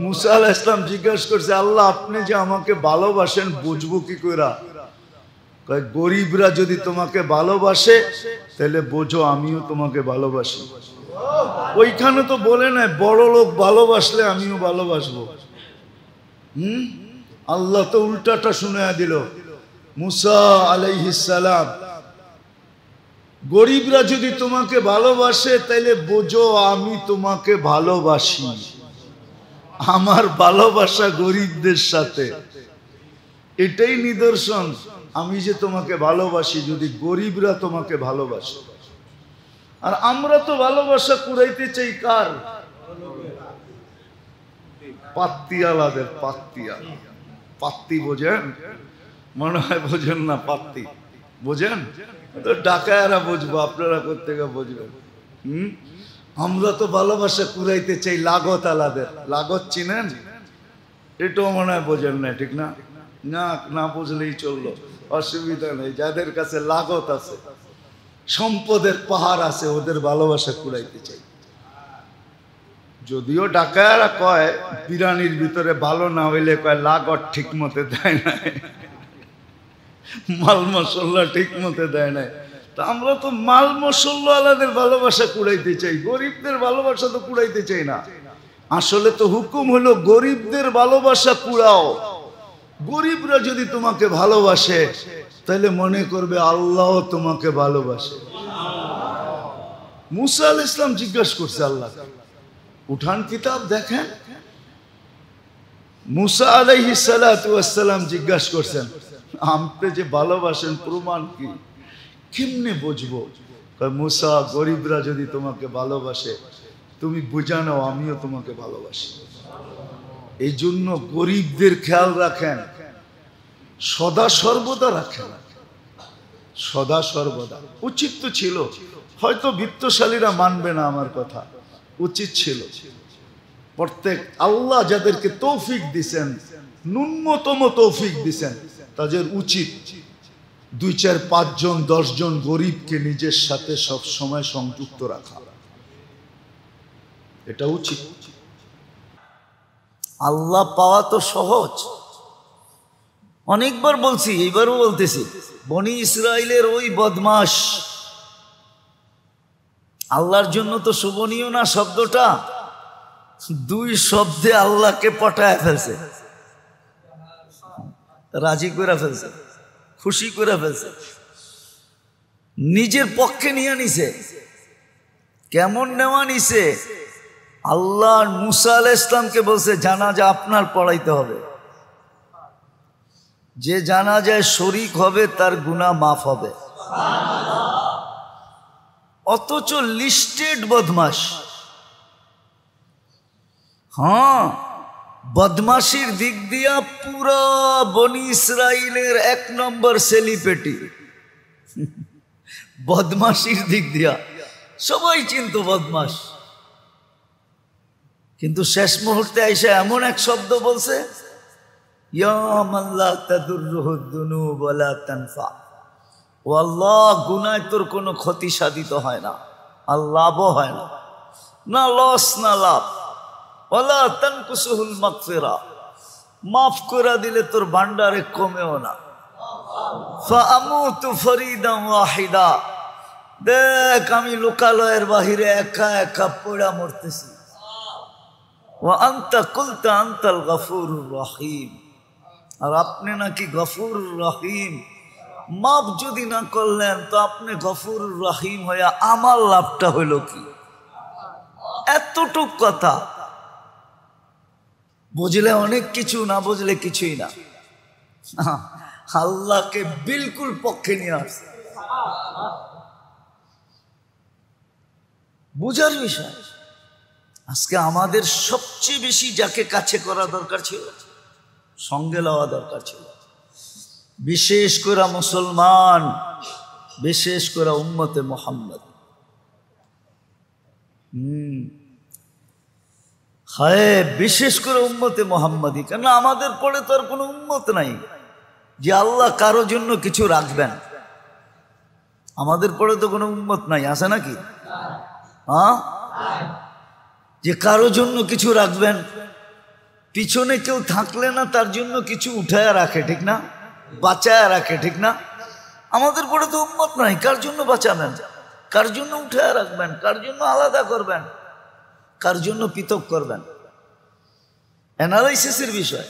মুসা আলাইহিস সালাম জিজ্ঞাসা করছে, আল্লাহ আপনি যে আমাকে ভালোবাসেন বুঝবো কি কইরা? কয় গরিবরা যদি তোমাকে ভালোবাসে তাহলে বোঝো আমিও তোমাকে ভালোবাসি। ওইখানে তো বলে নাই বড় লোক ভালোবাসলে আমিও ভালোবাসবো। আল্লাহ তো উল্টাটা শুনায়া দিল। মুসা আলাইহিস সালাম, গরিবরা যদি তোমাকে ভালোবাসে তাহলে বোঝো আমি তোমাকে ভালোবাসি। আমার ভালোবাসা গরিবদের সাথে, এটাই নিদর্শন আমি যে তোমাকে ভালোবাসি যদি গরিবরা তোমাকে ভালোবাসে। আর আমরা তো ভালোবাসা কুড়াইতে চাই কার? পাত্তিওয়ালাদের। পাত্তি বোঝেন? মনে হয় বোঝেন না। পাত্তি বোঝেন তো? ডাকায়ারা বুঝবো, আপনারা কোত্থেকে বুঝবেন? আমরা তো ভালোবাসা কুড়াইতে চাই লাগত আলাদের। লাগত চিনেন? এটাও মনে হয় বোঝেন না, ঠিক না? না, না বুঝলেই চললো, অসুবিধা নেই। যাদের কাছে লাগত আছে, সম্পদের পাহাড় আছে, ওদের ভালোবাসা কুড়াইতে চাই। যদিও ডাকায়ারা কয় বিরানির ভিতরে ভালো না হইলে কয় লাগত ঠিক মতে দেয় না, মাল মশলা ঠিক মতে দেয় না। তা আমরা তো মাল মশলা আলাদের ভালোবাসা কুড়াইতে চাই, গরিবদের ভালোবাসা তো কুড়াইতে চাই না। আসলে তো হুকুম হলো গরিবদের ভালোবাসা কুড়াও। গরিবরা যদি তোমাকে ভালোবাসে তাহলে মনে করবে আল্লাহ তোমাকে ভালোবাসে। মুসা আলাইহিস সালাম জিজ্ঞাসা করছে আল্লাহ, উঠান কিতাব দেখেন। মুসা আলাইহিস সালাতু ওয়াস সালাম জিজ্ঞাসা করছেন, আপনি যে ভালোবাসেন প্রমাণ কি? কেমনে বুঝবো? মুসা, গরিবরা যদি তোমাকে ভালোবাসে তুমি বুঝা নাও আমিও তোমাকে ভালোবাসি। এই জন্য গরিবদের খেয়াল রাখেন, সদা সর্বদা রাখেন, সদা সর্বদা। উচিত তো ছিল, হয়তো বিত্তশালীরা মানবে না আমার কথা, উচিত ছিল প্রত্যেক আল্লাহ যাদেরকে তৌফিক দিছেন, ন্যূনতম তৌফিক দিছেন, তাদের উচিত 2, 4, 5 জন 10 জন গরিবকে নিজের সাথে সব সময় সংযুক্ত রাখা, এটা উচিত। আল্লাহ পাওয়া তো সহজ, অনেকবার বলছি, এইবারও বলতেছি। বনি ইসরাইলের ওই বদমাশ, আল্লাহর জন্য তো শোভনীয় না শব্দটা, 2 শব্দে আল্লাহকে পটায় ফেলছে, রাজি করে ফেলছে, খুশি করে ফেলছে, নিজের পক্ষে নিয়ে নিছে। কেমন নেওয়া নিছে? আল্লাহ মুসা আলাইহিস সালামকে বলছে জানাজা আপনার পড়াইতে হবে, যে জানাজায় শরীক হবে তার গুনাহ মাফ হবে। অথচ লিস্টেড বদমাশ। হ্যাঁ, বদমাশির দিক দিয়া পুরা বনি ইসরাইলের 1 নম্বর সেলিব্রিটি। বদমাশির দিক দিয়া সবাই চিনত বদমাশ, কিন্তু শেষ মুহূর্তে আইসা এমন এক শব্দ বলছে, ইয়া মান লা তাদুররুহু যুনুব ওয়া লা তানফা। ও আল্লাহ, গুনায় তোর কোনো ক্ষতি সাধিত হয় না, আর লাভও হয় না, না লস না লাভ। ওয়ালা তানকুসুহুল মাগফিরা, মাফ করে দিলে তোর ভান্ডারে কমেও না। ফাআমুতু ফরিদান ওয়াহিদা, দেখ আমি লোকালয়ের বাহিরে একা একা পড়া মরতেছি। ওয়া আনতা কুলতা আনতাল গফুরুর রহিম, আর আপনি নাকি গফুরুর রহিম। মাফ যদি না করলেন তো আপনি গফুরুর রহিম হইয়া আমার লাভটা হইল কি? এতটুক কথা বুঝলে অনেক কিছু, না বুঝলে কিছুই না। আল্লাহকে বিলকুল পক্ষে নিয়ে আসছে, বুঝার বিষয়। আজকে আমাদের সবচেয়ে বেশি যাকে কাছে করা দরকার ছিল, সঙ্গে লওয়া দরকার ছিল, বিশেষ করে মুসলমান, বিশেষ করে উম্মতে মুহাম্মদ। হায়, বিশেষ করে উম্মতে মুহাম্মাদি। কেন আমাদের পরে তো আর কোনো উম্মত নাই যে আল্লাহ কারো জন্য কিছু রাখবেন। আমাদের পরে তো কোনো উম্মত নাই, আছে নাকি? হ্যাঁ, যে কারো জন্য কিছু রাখবেন। পিছনে কেউ থাকলে না তার জন্য কিছু উঠায়া রাখে, ঠিক না? বাঁচায়া রাখে, ঠিক না? আমাদের পরে তো উম্মত নাই, কার জন্য বাঁচাবেন, কার জন্য উঠায়া রাখবেন, কার জন্য আলাদা করবেন, কার জন্য পৃথক করবেন? অ্যানালাইসিসের বিষয়।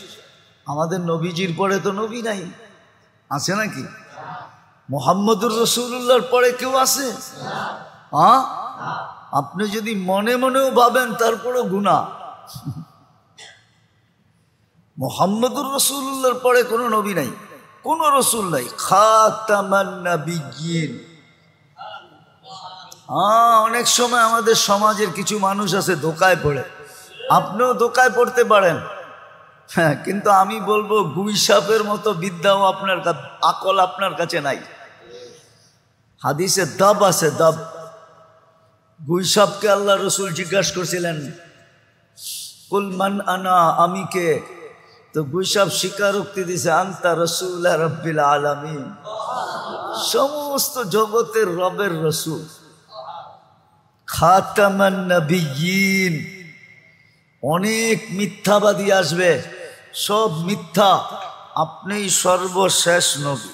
আমাদের নবীজির পরে তো নবী নাই, আছে নাকি? মুহাম্মদুর রাসূলুল্লাহর পরে কেউ আছে? হ্যাঁ, আপনি যদি মনে মনেও ভাবেন তারপরেও গুনাহ। মুহাম্মদুর রাসূলুল্লাহর পরে কোনো নবী নাই, কোনো রসুল নাই, খাতামান নাবিয়্যিন। অনেক সময় আমাদের সমাজের কিছু মানুষ আছে ধোকায় পড়ে, আপনিও ধোকায় পড়তে পারেন। হ্যাঁ, কিন্তু আমি বলবো গুই সাপের মতো বিদ্যাও আপনার আকল আপনার কাছে নাই। হাদিসে দাব আছে, দাব। গুই সাপকে আল্লাহ রসুল জিজ্ঞাসা করছিলেন, কুল মান আনা, আমি কে? তো গুই সাপ স্বীকারোক্তি দিছে, আনতা রাসূলুল্লাহ রাব্বিল আলামিন, সমস্ত জগতের রবের রসুল, খাতামান নাবিয়্যিন। অনেক মিথ্যাবাদী আসবে, সব মিথ্যা, আপনিই সর্বশেষ নবী।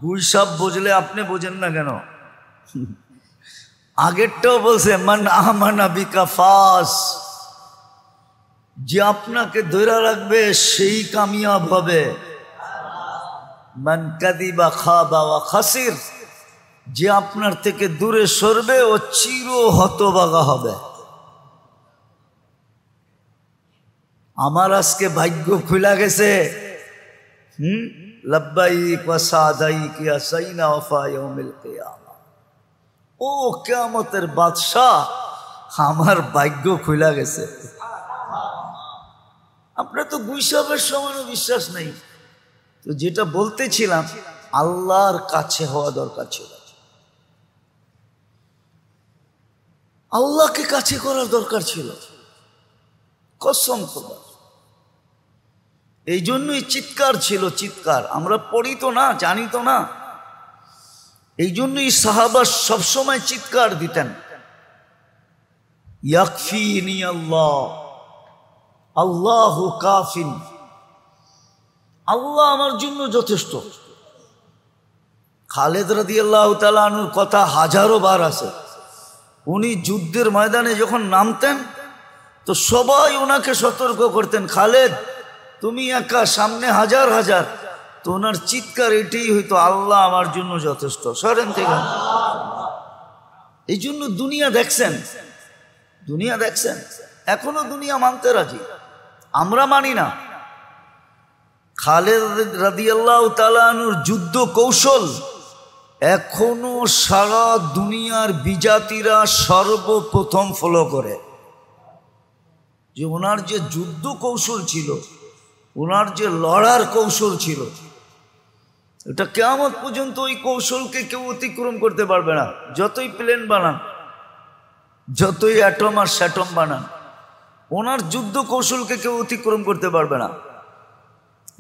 গুই সাপ বুঝলে আপনি বোঝেন না কেন? আগেরটাও বলছে মান আমানা বিকা ফাস, যে আপনাকে ধরে রাখবে সেই কামিয়াব হবে। মান কাদিবা খাবা ওয়া খাসির, যে আপনার থেকে দূরে সরবে ও চির হতভাগা হবে। আমার আজকে ভাগ্য খুলে গেছে। লাব্বাইক ওয়া সাদাইক ইয়া সাইনা ওয়া ইয়াউমিল কিয়ামা। ও কিয়ামতের বাদশা, আমার ভাগ্য খুলে গেছে। আপনার তো গুই সাপের সমানও বিশ্বাস নেই। তো যেটা বলতেছিলাম, আল্লাহর কাছে হওয়া দরকার ছিল, আল্লাহকে কাছে করার দরকার ছিল, কসম খোদা। এই জন্যই চিৎকার ছিল, চিৎকার। আমরা পড়ি তো না, জানি তো না। এই জন্যই সাহাবা সবসময় চিৎকার দিতেন, ইয়াকফিনি আল্লাহ, আল্লাহু কাফিন, আল্লাহ আমার জন্য যথেষ্ট। খালেদ রাদিয়াল্লাহু তাআলা আনহুর কথা হাজারো বার আছে। উনি যুদ্ধের ময়দানে যখন নামতেন তো সবাই ওনাকে সতর্ক করতেন, খালেদ তুমি একা, সামনে হাজার হাজার। তো ওনার চিৎকার এটাই হইতো, আল্লাহ আমার জন্য যথেষ্ট, সরেন থেকে। এই জন্য দুনিয়া দেখছেন, দুনিয়া দেখছেন, এখনো দুনিয়া মানতে রাজি, আমরা মানি না। খালেদ রাদিয়াল্লাহু তাআলা আনহুর যুদ্ধ কৌশল এখনো সারা দুনিয়ার বিজাতিরা সর্বপ্রথম ফলো করে। যে ওনার যে যুদ্ধ কৌশল ছিল, ওনার যে লড়ার কৌশল ছিল, এটা কিয়ামত পর্যন্ত ওই কৌশলকে কেউ অতিক্রম করতে পারবে না। যতই প্লেন বানান, যতই অ্যাটম আর স্যাটম বানান, ওনার যুদ্ধ কৌশলকে কেউ অতিক্রম করতে পারবে না।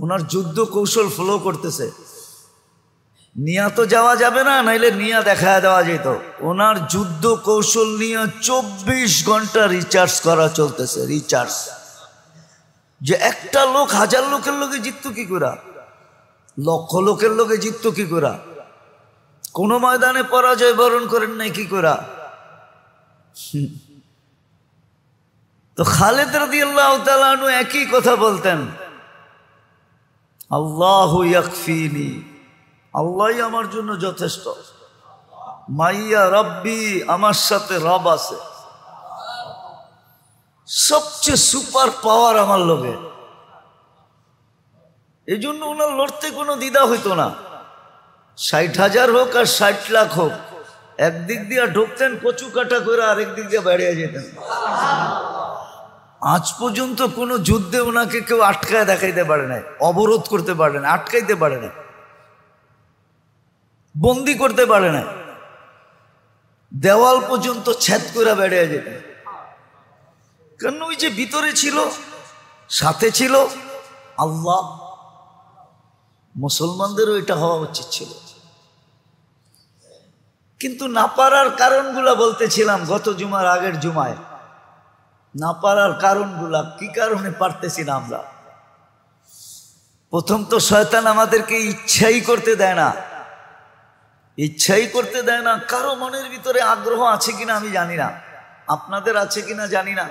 ওনার যুদ্ধ কৌশল ফলো করতেছে। নিয়া তো যাওয়া যাবে না, নাইলে নিয়া দেখা দেওয়া যেত। ওনার যুদ্ধ কৌশল নিয়ে 24 ঘন্টা রিচার্জ করা চলতেছে, রিচার্জ। যে একটা লোক হাজার লোকের লোকে জিততো কি করে, লক্ষ লোকের লোকে জিততো কি করে, কোন ময়দানে পরাজয় বরণ করেন নাই কি করে। তো খালেদ রাদিয়াল্লাহু তাআলা আনহু একই কথা বলতেন, আল্লাহু ইয়াকফিনি, আল্লাহই আমার জন্য যথেষ্ট। মাইয়া রব্বি, আমার সাথে রব আছে, সবচেয়ে সুপার পাওয়ার আমার লোকে। এই জন্য ওনার লড়তে কোনো দ্বিধা হইতো না। 60,000 হোক আর 60 লাখ হোক, একদিক দিয়ে ঢুকতেন কচু কাটা করে, আরেক দিক দিয়ে বেরিয়ে যেতেন। আজ পর্যন্ত কোনো যুদ্ধে ওনাকে কেউ আটকায় দেখাইতে পারে না, অবরোধ করতে পারে না, আটকাইতে পারে না, বন্দি করতে পারে না। দেওয়াল পর্যন্ত ছেদ করে বেরিয়ে যেতেন। কারণ ওই যে ভিতরে ছিল, সাথে ছিল আল্লাহ। মুসলমানদেরও এটা হওয়া উচিত ছিল, কিন্তু না পারার কারণগুলো বলতেছিলাম গত জুমার আগের জুমায়। না পারার কারণগুলা কি কারণে পারতেছি না আমরা? প্রথম তো শয়তান আমাদেরকে ইচ্ছাই করতে দেয় না, ইচ্ছাই করতে দেয় না। কারো মনের ভিতরে আগ্রহ আছে কিনা আমি জানি না, আপনাদের আছে কিনা জানি না,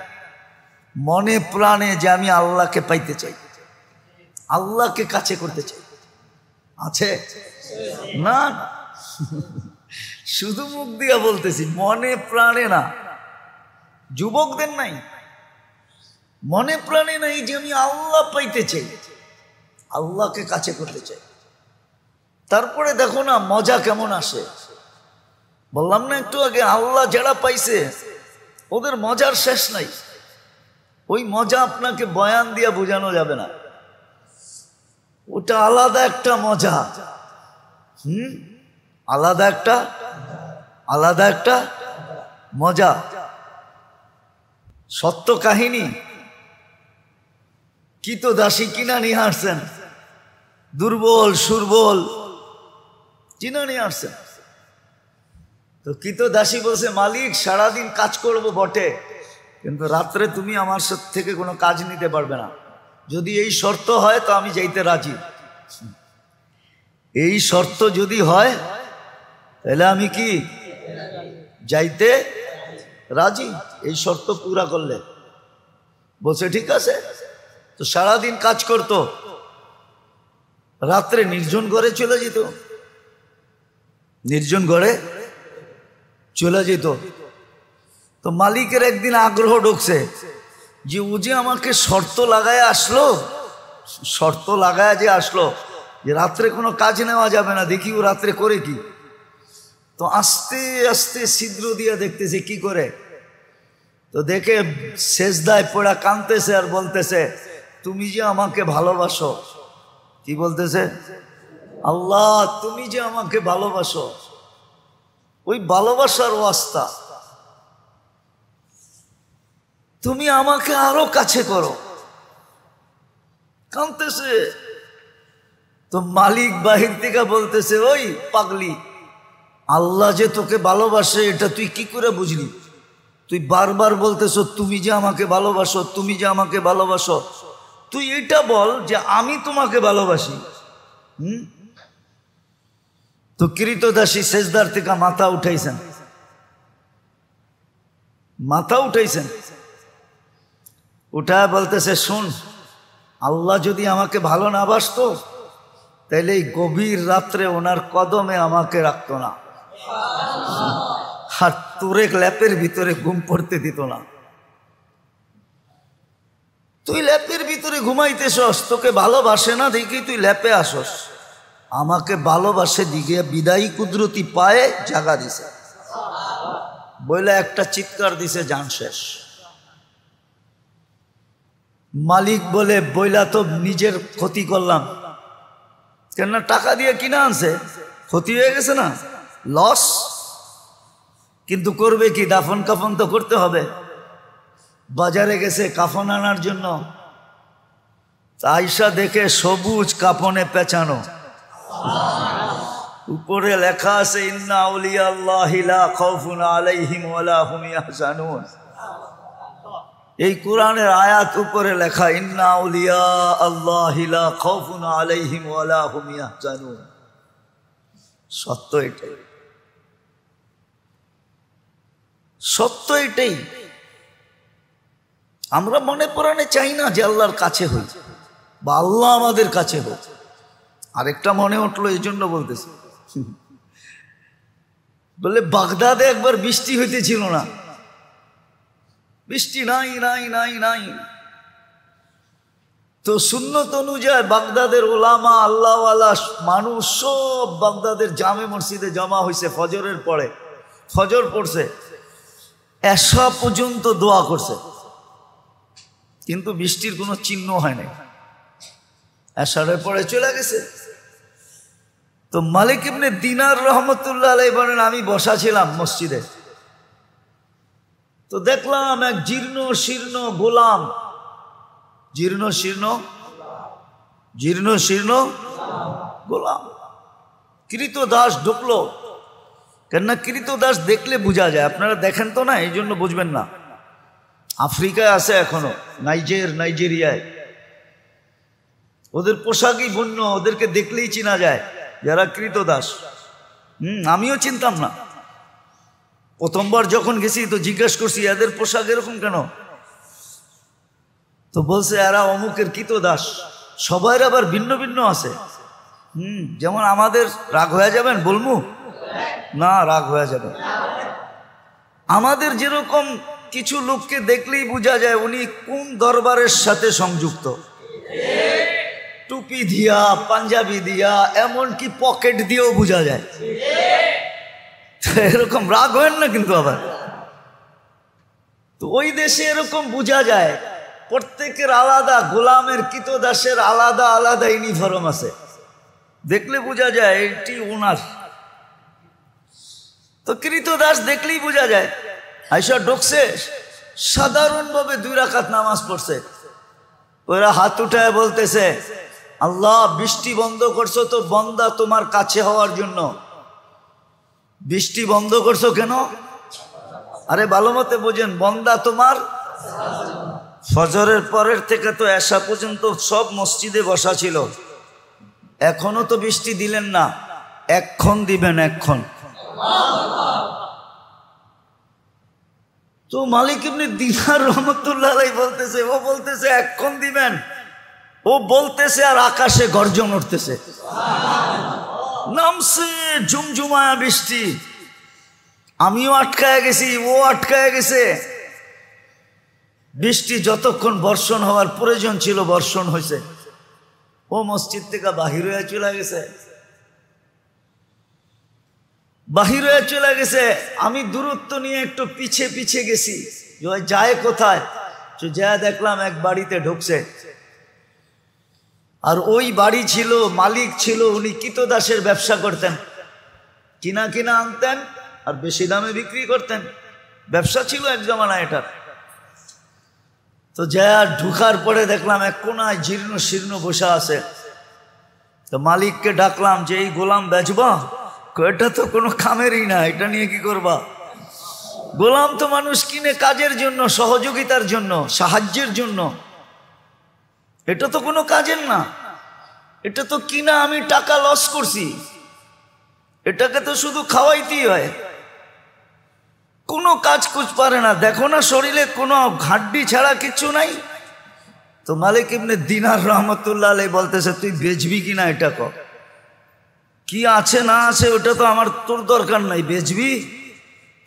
মনে প্রাণে যে আমি আল্লাহকে পাইতে চাই, আল্লাহকে কাছে করতে চাই, আছে না? শুধু মুখ দিয়া বলতেছি, মনে প্রাণে না। যুবকদের নাই, মনে প্রাণে নাই যে আমি আল্লাহ পাইতে চাই, আল্লাহকে কাছে করতে চাই। তারপরে দেখো না মজা কেমন আসে। বললাম না একটু আগে, আল্লাহ যারা পাইছে ওদের মজার শেষ নাই। ওই মজা আপনাকে বয়ান দিয়া বোঝানো যাবে না, ওটা আলাদা একটা মজা। আলাদা একটা মজা। সত্য কাহিনী। কৃতদাসী কিনা নিয়ে আসছেন, দুর্বল সুরবল কিনা নিয়ে আসছেন। তো কৃতদাসী বলছে, মালিক সারাদিন কাজ করব বটে, কিন্তু রাত্রে তুমি আমার থেকে কোনো কাজ নিতে পারবে না। যদি এই শর্ত হয় তো আমি যাইতে রাজি। এই শর্ত যদি হয় তাহলে আমি কি যাইতে রাজি, এই শর্ত পুরা করলে। বলছে ঠিক আছে। তো সারাদিন কাজ করতো, রাত্রে নির্জন ঘরে চলে যেত, নির্জন ঘরে চলে যেত। তো মালিকের একদিন আগ্রহ ঢুকছে যে ও যে আমাকে শর্ত লাগায় আসলো, শর্ত লাগায় যে আসলো যে রাত্রে কোনো কাজ নেওয়া যাবে না, দেখি ও রাত্রে করে কি। তো আস্তে আস্তে ছিদ্র দিয়ে দেখতেছে কি করে। তো দেখে সেজদায় পড়া কাঁদতেছে আর বলতেছে, তুমি যে আমাকে ভালোবাসো। কি বলতেছে? আল্লাহ তুমি যে আমাকে ভালোবাসো, ওই ভালোবাসার ওয়াস্তা তুমি আমাকে আরো কাছে করো। কাঁদতেছে। তো মালিক বাহির থেকে বলতেছে, ওই পাগলি, আল্লাহ যে তোকে ভালোবাসে এটা তুই কি করে বুঝলি? তুই বারবার বলতেছ তুমি যে আমাকে ভালোবাসো, তুমি যে আমাকে ভালোবাসো। তুই এটা বল যে আমি তোমাকে ভালোবাসি। তো কৃতদাসী সেজদার থেকে মাথা উঠাইছেন, মাথা উঠাইছেন, উঠায় বলতেছে, শুন, আল্লাহ যদি আমাকে ভালো না বাসতো তাইলে এই গভীর রাত্রে ওনার কদমে আমাকে রাখতো না, আর তোরে ল্যাপের ভিতরে ঘুম পড়তে দিত না। তুই ল্যাপের ভিতরে ঘুমাইতেছস, তোকে ভালোবাসে না দেখি তুই ল্যাপে আসস। আমাকে ভালোবাসে দিকে বিদায়ী কুদরতি পায়ে জাগা দিছে, বইলা একটা চিৎকার দিছে, জান শেষ। মালিক বলে, বইলা তো নিজের ক্ষতি করলাম, কেননা টাকা দিয়ে কিনা আনছে, ক্ষতি হয়ে গেছে না, লস। কিন্তু করবে কি, দাফন কাফন তো করতে হবে। বাজারে গেছে কাফন আনার জন্য, আয়সা দেখে সবুজ কাফনে পেঁচানো, উপরে লেখা আছে ইন্না আউলিয়া আল্লাহি লা খাউফুন আলাইহিম ওয়ালা হুম ইয়াহজানুন। এই কোরআনের আয়াত উপরে লেখা ইন্না আউলিয়া আল্লাহি লা খাউফুন আলাইহিম ওয়ালা হুম ইয়াহজানুন। সত্য এটাই, সত্য এটাই। আমরা মনে প্রাণে চাই না যে আল্লাহর কাছে হই বা আল্লাহ আমাদের কাছে হোক। আরেকটা মনে উঠলো, এই জন্য বলতেছি, বলে বাগদাদে একবার বৃষ্টি হইতেছিল না, বৃষ্টি নাই নাই নাই নাই। তো সুন্নত অনুযায়ী বাগদাদের ওলামা আল্লাহওয়ালা মানুষ সব বাগদাদের জামে মসজিদে জমা হয়েছে। ফজরের পরে, ফজর পড়ছে, এশা পর্যন্ত দোয়া করছে, কিন্তু বৃষ্টির কোনো চিহ্ন হয় নাই। এশারের পরে চলে গেছে। তো মালিক ইবনে দিনার রহমতুল্লাহ আলাইহি বলেন, আমি বসা ছিলাম মসজিদে, তো দেখলাম এক জীর্ণ শীর্ণ গোলাম, জীর্ণ শীর্ণ গোলাম, কৃতদাস ঢুকলো। কেননা কৃতদাস দেখলে বোঝা যায়, আপনারা দেখেন তো না, এই জন্য বুঝবেন না। আফ্রিকায় আছে এখনো, নাইজেরিয়ায়। ওদের পোশাকই ভিন্ন, ওদেরকে দেখলেই চেনা যায় যারা কৃতদাস। আমিও চিনতাম না, প্রথমবার যখন গেছি তো জিজ্ঞেস করছি এদের পোশাক এরকম কেন, তো বলছে এরা অমুকের কৃতদাস। সবাই আবার ভিন্ন ভিন্ন আছে। যেমন আমাদের রাগ হয়ে যাবেন বলবো না, রাগ হয়ে যাবে। আমাদের যেরকম কিছু লোককে দেখলেই বোঝা যায় উনি কোন দরবারের সাথে সংযুক্ত, টুপি দিয়া, পাঞ্জাবি দিয়া, এমনকি পকেট দিয়েও বোঝা যায়। এরকম রাগ হয় না কিন্তু আবার, তো ওই দেশে এরকম বোঝা যায়। প্রত্যেকের আলাদা, গোলামের কৃতদাসের আলাদা আলাদা ইউনিফর্ম আছে, দেখলে বোঝা যায় এটি ওনার। তো কৃতদাস দেখলেই বোঝা যায়। আইসা ঢুকছে, সাধারণভাবে 2 রাকাত নামাজ পড়ছে। ওরা হাত উঠায় বলতেছে, আল্লাহ বৃষ্টি বন্ধ করছো তো বন্দা তোমার কাছে হওয়ার জন্য। বৃষ্টি বন্ধ করছো কেন? আরে ভালো মতে বোঝেন, বন্দা তোমার। ফজরের পরের থেকে তো এশা পর্যন্ত সব মসজিদে বসা ছিল, এখনো তো বৃষ্টি দিলেন না, এক্ষণ দিবেন, এক্ষণ। তো মালিক ইবনে দিনার রহমতুল্লাহ আলাইহি বলতেছে, ও বলতেছে এক্ষণ দিবেন, ও বলতেছে আর আকাশে গর্জন উঠতেছে, নামছে ঝুমঝুমায়া বৃষ্টি। আমিও আটকায় গেছি, ও আটকায় গেছে। বৃষ্টি যতক্ষণ বর্ষণ হওয়ার প্রয়োজন ছিল বর্ষণ হয়েছে। ও মসজিদ থেকে বাহির হয়ে চলে গেছে, বাহির হয়ে চলে গেছে। আমি দূরত্ব নিয়ে একটু পিছে পিছে গেছি, যায় কোথায়, তো যা দেখলাম এক বাড়িতে ঢুকছে। আর ওই বাড়ি ছিল, মালিক ছিল, উনি কৃতদাসের ব্যবসা করতেন, কিনা কিনা আনতেন আর বেশি দামে বিক্রি করতেন, ব্যবসা ছিল এক জমানা এটার। তো যা ঢুকার পরে দেখলাম এক কোনায় জীর্ণ শীর্ণ বসা আছে। তো মালিককে ডাকলাম যে এই গোলাম বেচবা? এটা তো কোনো কামেরই না, এটা নিয়ে কি করবা? গোলাম তো মানুষ কিনে কাজের জন্য, সহযোগিতার জন্য, সাহায্যের জন্য, এটা তো কোনো কাজের না। এটা তো কিনা আমি টাকা লস করছি, এটাকে তো শুধু খাওয়াইতেই হয়, কোনো কাজ কুছ পারে না। দেখো না শরীরে কোনো হাড্ডি ছাড়া কিচ্ছু নাই। তো মালিক ইবনে দিনার রহমতুল্লাহ আলাইহি বলতেছে, তুই বেচবি কিনা এটা কর, কি আছে না আছে ওটা তো আমার তোর দরকার নাই, বেচবি?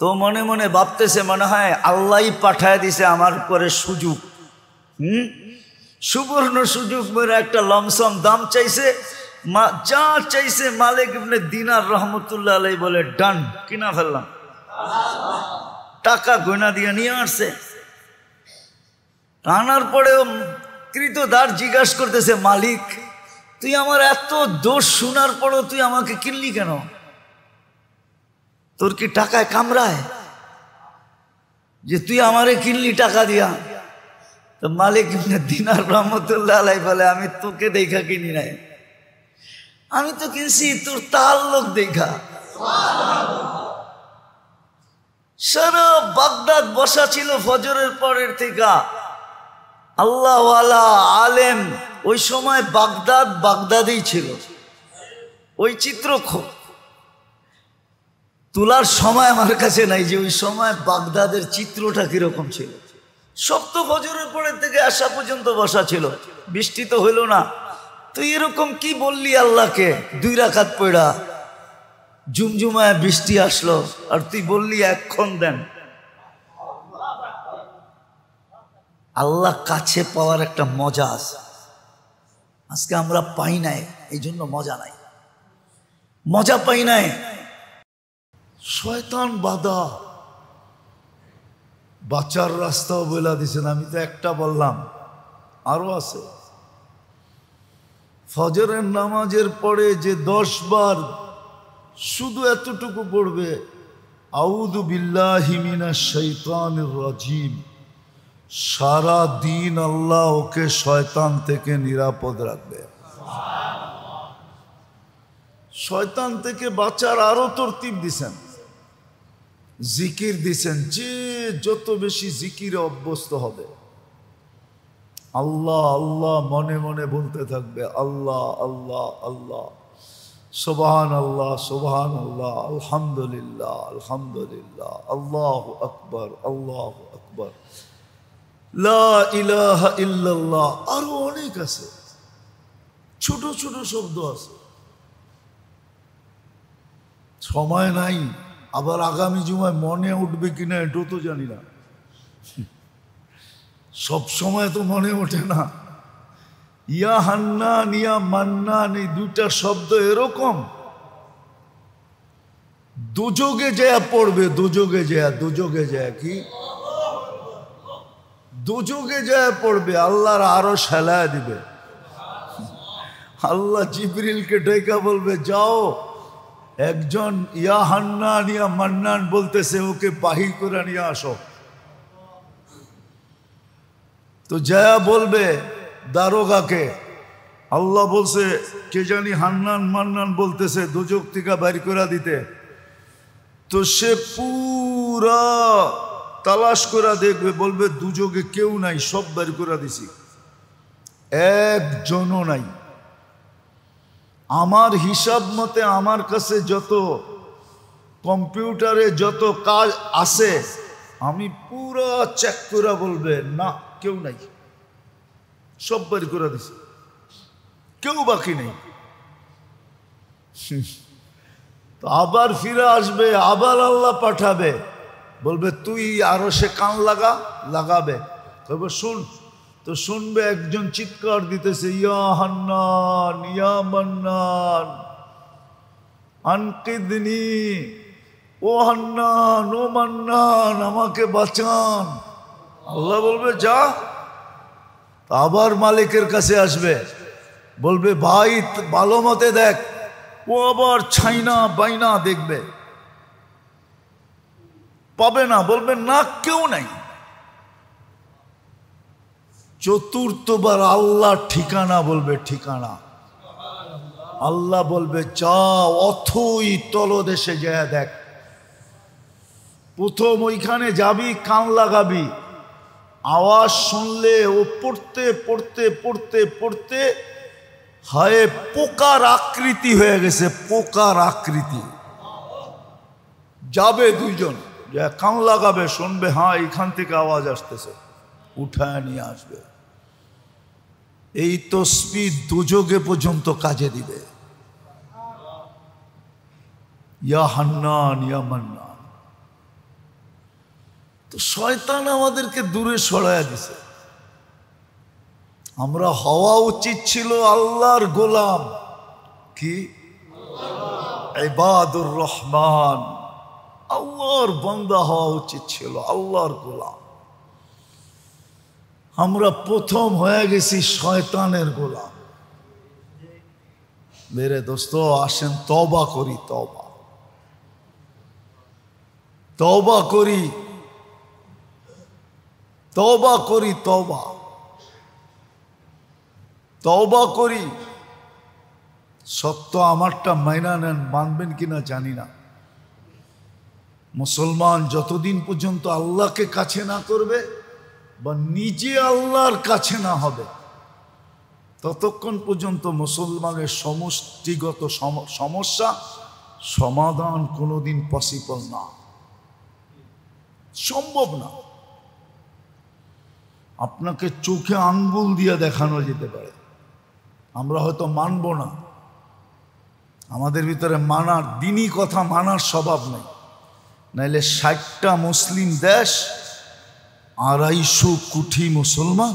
তো মনে মনে ভাবতেছে, মনে হয় আল্লাহই পাঠায় দিছে আমার করে সুযোগ, সুবর্ণ সুযোগ মেরে একটা লমসম দাম চাইছে, যা চাইছে মালিক ইবনে দিনার রহমতুল্লাহ আলাইহি বলে ডান, কিনা ফেললাম। টাকা গয়না দিয়ে নিয়ে আসছে। আনার পরেও কৃতদাস জিজ্ঞাসা করতেছে, মালিক তুই আমার এত দোষ শোনার পরও তুই আমাকে কিনলি কেন? তোর কি টাকায় কামড়ায় যে তুই আমারে কিনলি টাকা দিয়া? তো মালিক ইবনে দিনার রহমতুল্লাহ আলাইহি বলে, আমি তোকে দেখা কিনি নাই, আমি তো কিনছি তোর তাল্লুক দেখা। সারা বাগদাদ বসা ছিল ফজরের পরের থেকে আল্লাহওয়ালা আলেম। ওই সময় বাগদাদেই ছিল। ওই চিত্র তোলার সময় আমার কাছে নাই যে ওই সময় বাগদাদের চিত্রটা কিরকম ছিল। সব তো ফজরের পরের থেকে আসা পর্যন্ত বসা ছিল, বৃষ্টি তো হইল না। তুই এরকম কি বললি আল্লাহকে? 2 রাকাত পড়া ঝুমঝুমায় বৃষ্টি আসলো আর তুই বললি এক্ষণ দেন। আল্লাহ কাছে পাওয়ার একটা মজা আছে, আজকে আমরা পাই নাই, এই জন্য মজা নাই, মজা পাই নাই। শয়তান বাধা, বাঁচার রাস্তাও বলে দিছেন, আমি তো একটা বললাম, আরো আছে। ফজরের নামাজের পরে যে 10 বার শুধু এতটুকু পড়বে, আউযু বিল্লাহি মিনাশ শাইতানির রাজিম, সারা দিন আল্লাহ ওকে শয়তান থেকে নিরাপদ রাখবে। শয়তান থেকে বাঁচার আরো তরতিব দিছেন। জিকির দিছেন, যে যত বেশি জিকিরে অভ্যস্ত হবে, আল্লাহ আল্লাহ মনে মনে বলতে থাকবে, আল্লাহ আল্লাহ আল্লাহ, সুবহান আল্লাহ সুবহান আল্লাহ, আলহামদুলিল্লাহ আলহামদুলিল্লাহ, আল্লাহু আকবার আল্লাহু আকবার, লা ইলাহা ইল্লাল্লাহ, আরো অনেক আছে, ছোট ছোট শব্দ আছে। সময় নাই, আবার আগামী জুমায় মনে উঠবে কিনা এটাও তো জানি না, সব সময় তো মনে ওঠে না। ইয়া হান্নান ইয়া মান্নান, এই দুইটা শব্দ এরকম, দুযোগে যায় পড়বে, দুযোগে যায় কি, দুযোগে যায় পড়বে, আল্লাহর আরো সেলায় দিবে। আল্লাহ জিবরিলকে ডেকে বলবে, যাও একজন ইয়া হান্নান ইয়া মান্নান বলতেছে, ওকে বাহির করে নিয়ে আসো। তো যা বলবে দারোগাকে, আল্লাহ বলছে কে জানি হান্নান মান্নান বলতেছে, দুজক থেকে বাইর করে দিতে। তো সে পুরা তালাশ করে দেখবে, বলবে দুযোগে কেউ নাই, সব বাইর করে দিছি, একজনও নাই। আমার হিসাব মতে আমার কাছে যত কম্পিউটারে যত কাজ আছে, আমি পুরো চেক করে বলবে না কেউ নাই, সব বের করে দিছে, কেউ বাকি নেই। তো আবার ফিরে আসবে, আবার আল্লাহ পাঠাবে, বলবে তুই আরো সে কান লাগাবে, তবে শুন। তো শুনবে একজন চিৎকার দিতেছে, ইয়া হান্নান ইয়া মান্নান আনকিদনি, ও হান্নান ও মান্নান আমাকে বাঁচান। আল্লাহ বলবে যা। আবার মালিকের কাছে আসবে, বলবে ভাই ভালো মতে দেখ, ও আবার ছাইনা বাইনা দেখবে, পাবে না, বলবে না কেউ নাই। চতুর্থবার আল্লাহ ঠিকানা বলবে, ঠিকানা। আল্লাহ বলবে যা অথই তলদেশে যায় দেখ। প্রথম ওইখানে যাবি, কান লাগাবি, আওয়াজ শুনলে ও পড়তে পড়তে পড়তে পড়তে হায় পোকার আকৃতি হয়ে গেছে, পোকার আকৃতি। যাবে দুইজন, যা কান লাগাবে, শুনবে হ্যাঁ এখান থেকে আওয়াজ আসতেছে, উঠায় নিয়ে আসবে। এই তসবিহ দুযোগে পর্যন্ত কাজে দিবে। ইয়া হান্নান ইয়া মান্নান। তো শয়তান আমাদেরকে দূরে সরাইয়া দিছে। আমরা হওয়া উচিত ছিল আল্লাহর গোলাম, কি ইবাদুর রহমান, আল্লাহর বান্দা হওয়া উচিত ছিল, আল্লাহর গোলাম। আমরা প্রথম হয়ে গেছি শয়তানের গোলাম। মেরে দোস্ত আসেন তওবা করি, তওবা তওবা করি, তওবা করি, তওবা তওবা করি। সত্য আমারটা মাইনা নেন, মানবেন কিনা জানি না। মুসলমান যতদিন পর্যন্ত আল্লাহকে কাছে না করবে বা নিজে আল্লাহর কাছে না হবে, ততক্ষণ পর্যন্ত মুসলমানের সমষ্টিগত সমস্যা সমাধান কোনোদিন পসিবল না, সম্ভব না। আপনাকে চোখে আঙ্গুল দিয়ে দেখানো যেতে পারে, আমরা হয়তো মানব না, আমাদের ভিতরে মানার, দিনই কথা মানার স্বভাব নেই। নাইলে 60টা মুসলিম দেশ, 250 কোটি মুসলমান,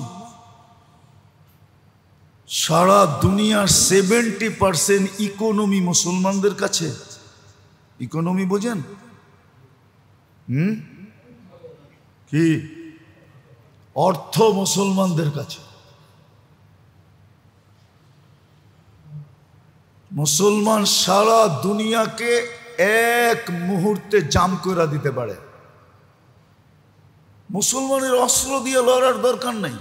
সারা দুনিয়ার 70% ইকোনমি মুসলমানদের কাছে। ইকোনমি বোঝেন? কি অর্থ মুসলমানদের কাছে। মুসলমান সারা দুনিয়াকে এক মুহূর্তে জাম করে দিতে পারে। মুসলমানের অস্ত্র দিয়ে লড়ার দরকার নাই।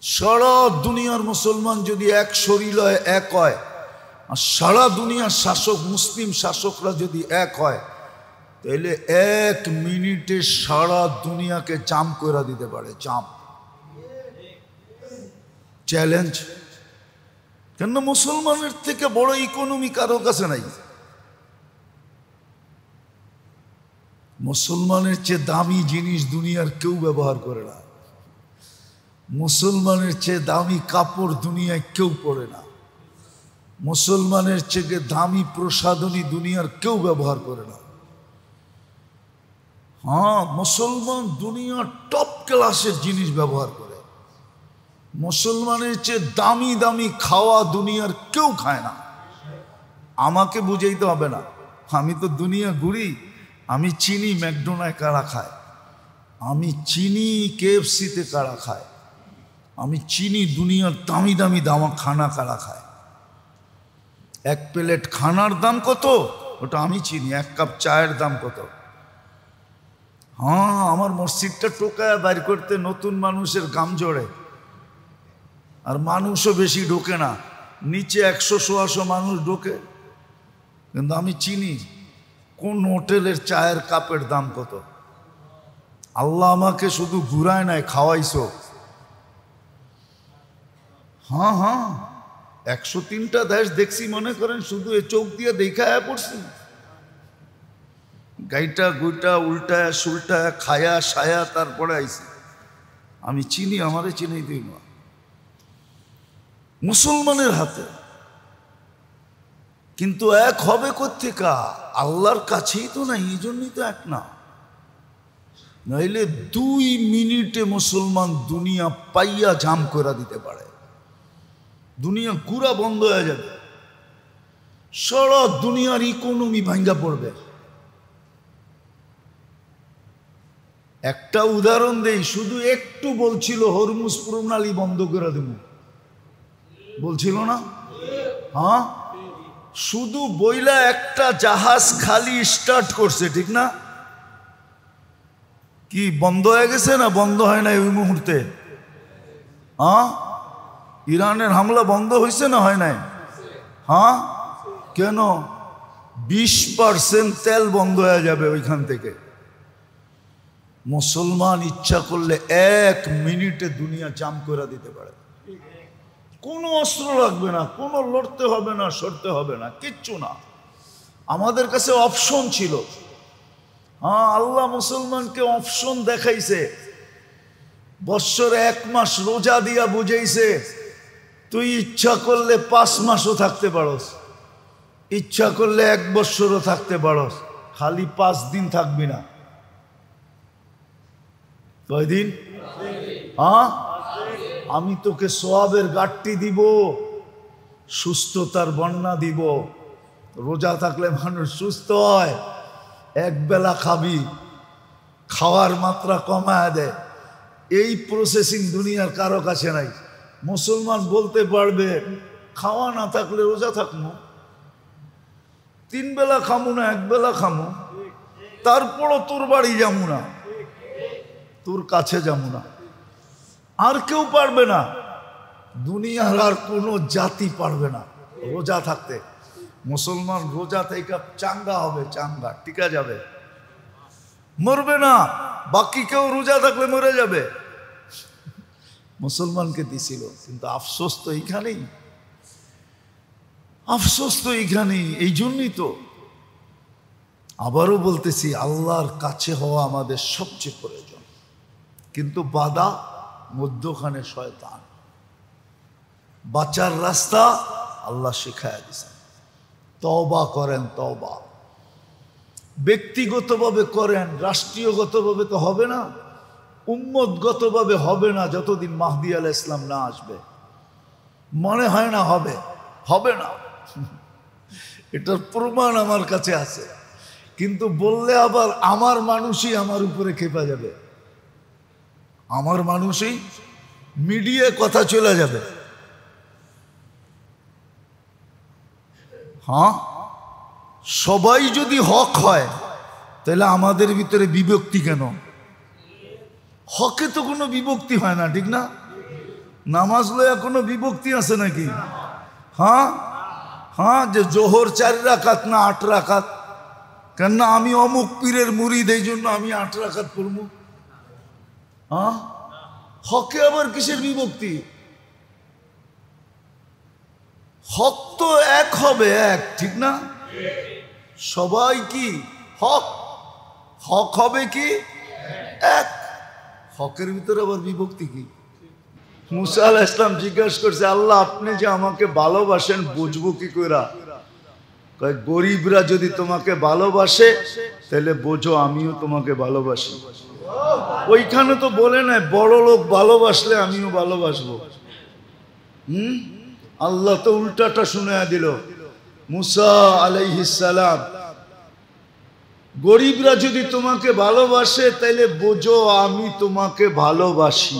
সারা দুনিয়ার মুসলমান যদি এক শরীর হয়, এক হয়, আর সারা দুনিয়ার শাসক মুসলিম শাসকরা যদি এক হয়, তাইলে 1 মিনিটে সারা দুনিয়াকে জাম করে দিতে পারে। জাম চ্যালেঞ্জ। কেন মুসলমানের থেকে বড় ইকোনমি কারো কাছে নাই। মুসলমানের চেয়ে দামি জিনিস দুনিয়ার কেউ ব্যবহার করে না। মুসলমানের চেয়ে দামি কাপড় দুনিয়ায় কেউ পরে না। মুসলমানের চেয়ে দামি প্রসাধনী দুনিয়ার কেউ ব্যবহার করে না। হ্যাঁ, মুসলমান দুনিয়ার টপ ক্লাসের জিনিস ব্যবহার করে। মুসলমানের চেয়ে দামি দামি খাওয়া দুনিয়ার কেউ খায় না। আমাকে বুঝাইতে হবে না, আমি তো দুনিয়া ঘুরি। আমি চিনি ম্যাকডোনাল্ড কারা খায়, আমি চিনি KFC-তে কারা খায়, আমি চিনি দুনিয়ার দামি দামি দামা খানা কারা খায়। 1 প্লেট খানার দাম কত ওটা আমি চিনি, 1 কাপ চায়ের দাম কত। হ্যাঁ, আমার মসজিদটা টোকায় বাইর করতে নতুন মানুষের গাম জড়ে, আর মানুষও বেশি ঢোকে না, নিচে 100-150 মানুষ ঢোকে। কিন্তু আমি চিনি কোন হোটেলের চায়ের কাপের দাম কত। আল্লাহ আমাকে শুধু ঘুরায় নাই, খাওয়াইছো। হ্যাঁ হ্যাঁ, 103টা দেশ দেখছি, মনে করেন শুধু এ চোখ দিয়ে দেখা পড়ছি। গাইটা গুইটা উল্টায় সুলটায় খায়া সায়া তারপরে আইছি। আমি চিনি, আমারে চিনি দিই না। মুসলমানের হাতে। কিন্তু এক হবে কোত্থেকা? আল্লাহর কাছেই তো না, এই জন্যই তো এক না। নইলে 2 মিনিটে মুসলমান দুনিয়া পাইয়া জাম করে দিতে পারে। দুনিয়া পুরা বন্ধ হয়ে যাবে, সারা দুনিয়ার ইকোনমি ভাঙ্গা পড়বে। একটা উদাহরণ দেই, শুধু একটু বলছিল হরমুজ প্রণালী বন্ধ করে দেব, বলছিল না? হ্যাঁ, শুধু বইলা একটা জাহাজ খালি স্টার্ট করছে, ঠিক না? কি বন্ধ হয়ে গেছে না বন্ধ হয় না ওই মুহূর্তে? হ্যাঁ, ইরানের হামলা বন্ধ হয়েছে না হয় নাই? হ্যাঁ, কেন? 20% তেল বন্ধ হয়ে যাবে ওইখান থেকে। মুসলমান ইচ্ছা করলে 1 মিনিটে দুনিয়া জাম করে দিতে পারে। কোনো অস্ত্র লাগবে না, কোনো লড়তে হবে না, সরতে হবে না, কিচ্ছু না। আমাদের কাছে অপশন ছিল। হ্যাঁ, আল্লাহ মুসলমানকে অপশন দেখাইছে। বৎসরে 1 মাস রোজা দিয়া বুঝাইছে, তুই ইচ্ছা করলে 5 মাসও থাকতে পারস, ইচ্ছা করলে 1 বৎসরও থাকতে পারস, খালি 5 দিন থাকবি না। কয়দিন? হ্যাঁ, আমি তোকে সোয়াবের গাঁটটি দিব, সুস্থতার বন্যা দিব। রোজা থাকলে মানুষ সুস্থ হয়। 1 বেলা খাবি, খাওয়ার মাত্রা কমায় দেয়। এই প্রসেসিং দুনিয়ার কারো কাছে নাই। মুসলমান বলতে পারবে খাওয়া না থাকলে রোজা থাকবো, 3 বেলা খামু না, 1 বেলা খামু, তারপরও তোর বাড়ি যাবো না, তোর কাছে যাবো না। আর কেউ পারবে না, দুনিয়ার আর কোনো জাতি পারবে না রোজা থাকতে। মুসলমান রোজা থেকে চাঙ্গা হবে, চাঙ্গা টিকা যাবে, মরবে না। বাকি কেউ রোজা থাকলে মরে যাবে। মুসলমানকে দিছিল, কিন্তু আফসোস তো এইখানেই, আফসোস তো এইখানেই। এই জন্যই তো আবারও বলতেছি, আল্লাহর কাছে হওয়া আমাদের সবচেয়ে প্রয়োজন। কিন্তু বাধা মধ্যখানে শয়তান। বাঁচার রাস্তা আল্লাহ শিখায়া দিয়েছেন। তওবা করেন, তওবা ব্যক্তিগতভাবে করেন, রাষ্ট্রীয়গতভাবে তো হবে না, উম্মতগতভাবে হবে না যতদিন মাহদী আলাইহিস সালাম না আসবে। মনে হয় না হবে, হবে না, এটার প্রমাণ আমার কাছে আছে। কিন্তু বললে আবার আমার মানুষই আমার উপরে খেপা যাবে, আমার মানুষই মিডিয়ায় কথা চলে যাবে। হ্যাঁ, সবাই যদি হক হয় তাহলে আমাদের ভিতরে বিভক্তি কেন? হকে তো কোনো বিভক্তি হয় না, ঠিক না? নামাজ লয়া কোনো বিভক্তি আছে নাকি? হ্যাঁ হ্যাঁ, যে জোহর 4 রাকাত না 8 রাকাত, কেননা আমি অমুক পীরের মুরিদ, এই জন্য আমি 8 রাকাত পড়বো? হ্যাঁ, হকে আবার কিসের বিভক্তি? হক তো এক হবে, এক, ঠিক না? সবাই কি হক? হক হবে কি এক? হকের ভিতরে আবার বিভক্তি কি? মুসা আলাইহিস সালাম জিজ্ঞাসা করছে, আল্লাহ আপনি যে আমাকে ভালোবাসেন বুঝবো কি কইরা? কয় গরিবরা যদি তোমাকে ভালোবাসে তাহলে বোঝো আমিও তোমাকে ভালোবাসি। ওইখানে তো বলে নাই বড় লোক ভালোবাসলে আমিও ভালোবাসবো। আল্লাহ তো উল্টাটা শুনায়া দিল। মুসা আলাইহিস সালাম, গরিবরা যদি তোমাকে ভালোবাসে তাহলে বোঝো আমি তোমাকে ভালোবাসি।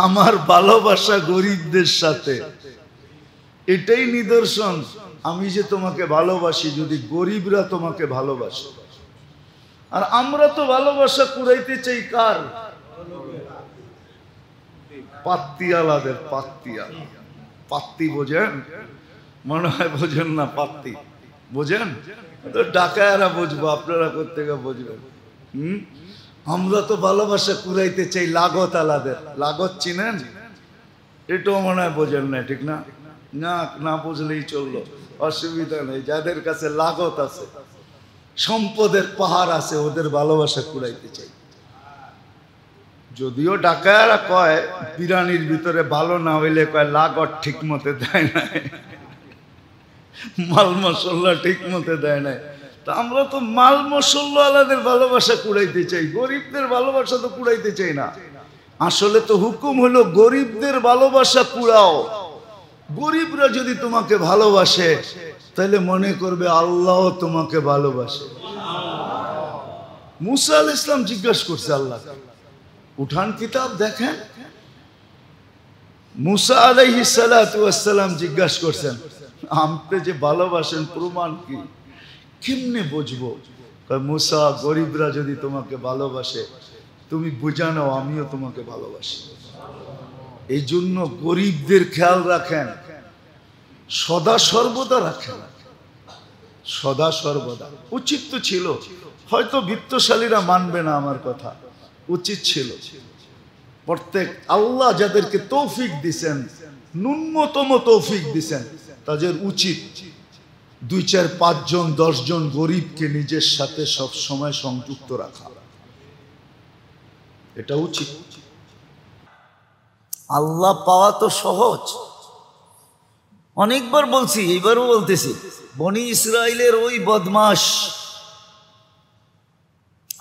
আমার ভালোবাসা গরিবদের সাথে, এটাই নিদর্শন আমি যে তোমাকে ভালোবাসি, যদি গরিবরা তোমাকে ভালোবাসে। আর আমরা তো ভালোবাসা কুড়াইতে চাই কার? পাত্তিওয়ালাদের। পাত্তিওয়ালা, পাত্তি বোঝেন? মনে হয় বোঝেন না। পাত্তি বোঝেন তো? ডাকায়ারা বুঝবো, আপনারা কোত্থেকে বুঝবেন? আমরা তো ভালোবাসা কুড়াইতে চাই লাগত আলাদের। লাগত চিনেন? এটাও মনে হয় বোঝেন না, ঠিক না? না, না বুঝলেই চললো, অসুবিধা নেই। যাদের কাছে লাগত আছে, সম্পদের পাহাড় আছে, ওদের ভালোবাসা কুড়াইতে চাই। যদিও ডাকায়ারা কয় বিরানির ভিতরে ভালো না হইলে কয় লাগত ঠিক মতে দেয় নাই, মাল মশলা ঠিক মতে দেয় নাই। তা আমরা তো মাল মশলা আলাদের ভালোবাসা কুড়াইতে চাই, গরিবদের ভালোবাসা তো কুড়াইতে চাই না। আসলে তো হুকুম হলো গরিবদের ভালোবাসা কুড়াও। গরিবরা যদি তোমাকে ভালোবাসে তাহলে মনে করবে আল্লাহ তোমাকে ভালোবাসে। মুসা আলাইহিস সালাম জিজ্ঞাসা করছে আল্লাহ, উঠান কিতাব দেখেন। মুসা আলাইহিস সালাম জিজ্ঞাসা করছেন, আপনি যে ভালোবাসেন প্রমাণ কি? কেমনে বুঝবো? মুসা, গরিবরা যদি তোমাকে ভালোবাসে তুমি বুঝা নাও আমিও তোমাকে ভালোবাসি। এই জন্য গরিবদের খেয়াল রাখেন, সদা সর্বদা রাখেন, সদা সর্বদা। উচিত তো ছিল, হয়তো বিত্তশালীরা মানবে না আমার কথা, উচিত ছিল প্রত্যেক আল্লাহ যাদেরকে তৌফিক দিছেন, ন্যূনতম তৌফিক দিছেন, তাদের উচিত 2, 4, 5 জন 10 জন গরিবকে নিজের সাথে সব সময় সংযুক্ত রাখা। এটা উচিত। আল্লাহ পাওয়া তো সহজ, অনেকবার বলছি, এবারও বলতেছি। বনি ইসরাইলের ওই বদমাশ,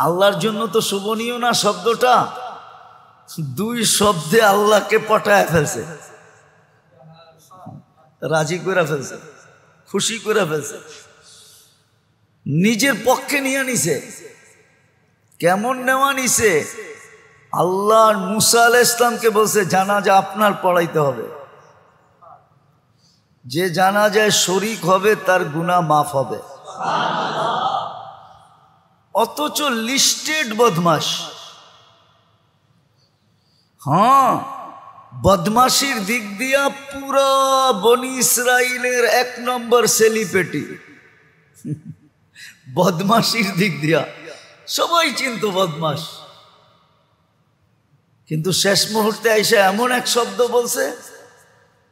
আল্লাহর জন্য তো শোভনীয় না শব্দটা। 2 শব্দে আল্লাহকে পটায় ফেলছে, রাজি করে ফেলছে, খুশি করে ফেলছে, নিজের পক্ষে নিয়ে নিছে। কেমন নেওয়া নিছে? আল্লাহ মুসা আলাইহিস সালামকে বলছে জানাজা আপনার পড়াইতে হবে, যে জানাজায় শরীক হবে তার গুনাহ মাফ হবে। অথচ লিস্টেড বদমাশ। হ্যাঁ, বদমাশির দিক দিয়া পুরা বনি ইসরাইলের 1 নম্বর সেলিব্রিটি। বদমাশির দিক দিয়া সবাই চিনত বদমাশ, কিন্তু শেষ মুহূর্তে আইসা এমন এক শব্দ বলছে,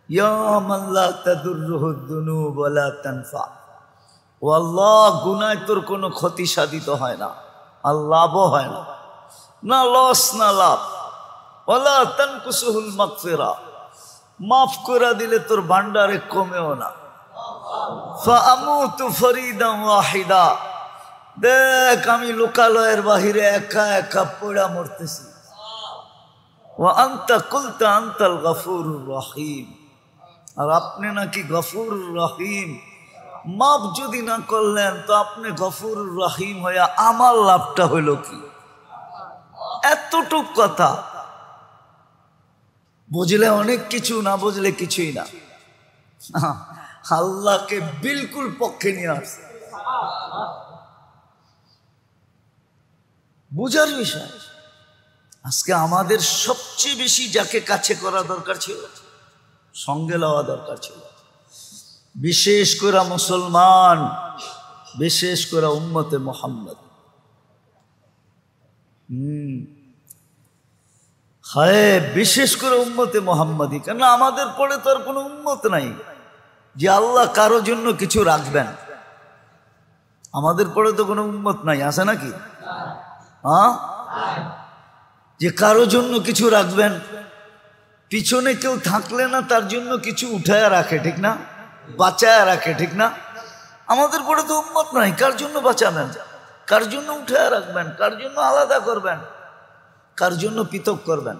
ইয়া মান লা তাদুররুহু যুনুব ওয়া লা তানফা। ও আল্লাহ, গুনায় তোর কোনো ক্ষতি সাধিত হয় না, আর লাভও হয় না, না লস না লাভ। ওয়ালা তানকুসুহুল মাগফিরা, মাফ করে দিলে তোর ভান্ডারে কমেও না। ফাআমুতু ফরিদান ওয়াহিদা, দেখ আমি লোকালয়ের বাহিরে একা একা পড়া মরতেছি। ওয়া আনতা কুলতা আনতাল গফুরুর রহিম, আর আপনি নাকি গফুরুর রহিম। মাফ যদি না করলেন তো আপনি গফুরুর রহিম হইয়া আমার লাভটা হইল কি? এতটুক কথা বুঝলে অনেক কিছু, না বুঝলে কিছুই না। আল্লাহকে বিলকুল পক্ষে নিয়ে আসছে, বুঝার বিষয়। আজকে আমাদের সবচেয়ে বেশি যাকে কাছে করা দরকার ছিল, সঙ্গে লওয়া দরকার ছিল। বিশেষ করে মুসলমান বিশেষ করে উম্মতে মুহাম্মদ। হায়, বিশেষ করে উম্মতে মুহাম্মাদি। কেন আমাদের পরে তো আর কোনো উম্মত নাই যে আল্লাহ কারো জন্য কিছু রাখবেন। আমাদের পরে তো কোনো উম্মত নাই, আছে নাকি? হ্যাঁ, যে কারো জন্য কিছু রাখবেন। পিছনে কেউ থাকলে না তার জন্য কিছু উঠায় রাখে, ঠিক না? বাঁচায় রাখে, ঠিক না? আমাদের পরে তো উম্মত নাই, কার জন্য বাঁচাবেন, কার জন্য উঠায় রাখবেন, কার জন্য আলাদা করবেন, কার জন্য পৃথক করবেন?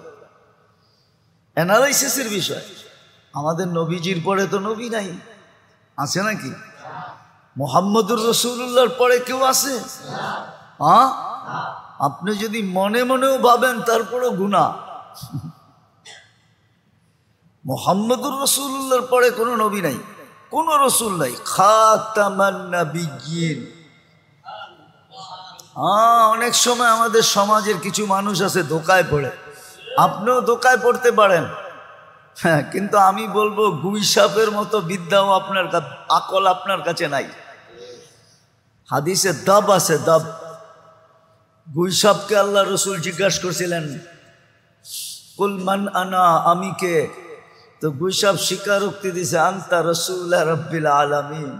অ্যানালাইসিসের বিষয়। আমাদের নবীজির পরে তো নবী নাই, আছে নাকি? মুহাম্মদুর রাসূলুল্লাহর পরে কেউ আছে? হ্যাঁ, আপনি যদি মনে মনেও ভাবেন তারপরও গুনাহ। মুহাম্মদুর রাসূলুল্লাহর পরে কোনো নবী নাই, কোনো রসুল নাই। খাতামান নাবিয়্যিন। অনেক সময় আমাদের সমাজের কিছু মানুষ আছে ধোকায় পড়ে, আপনিও ধোকায় পড়তে পারেন। হ্যাঁ, কিন্তু আমি বলবো গুই সাপের মতো বিদ্যাও আপনার আকল আপনার কাছে নাই। হাদিসে দাব আছে, দাব। গুই সাপকে আল্লাহ রসুল জিজ্ঞাসা করছিলেন, কুল মান আনা, আমি কে? তো গুই সাপ স্বীকারোক্তি দিছে, আনতা রাসূলুল্লাহ রাব্বিল আলামিন,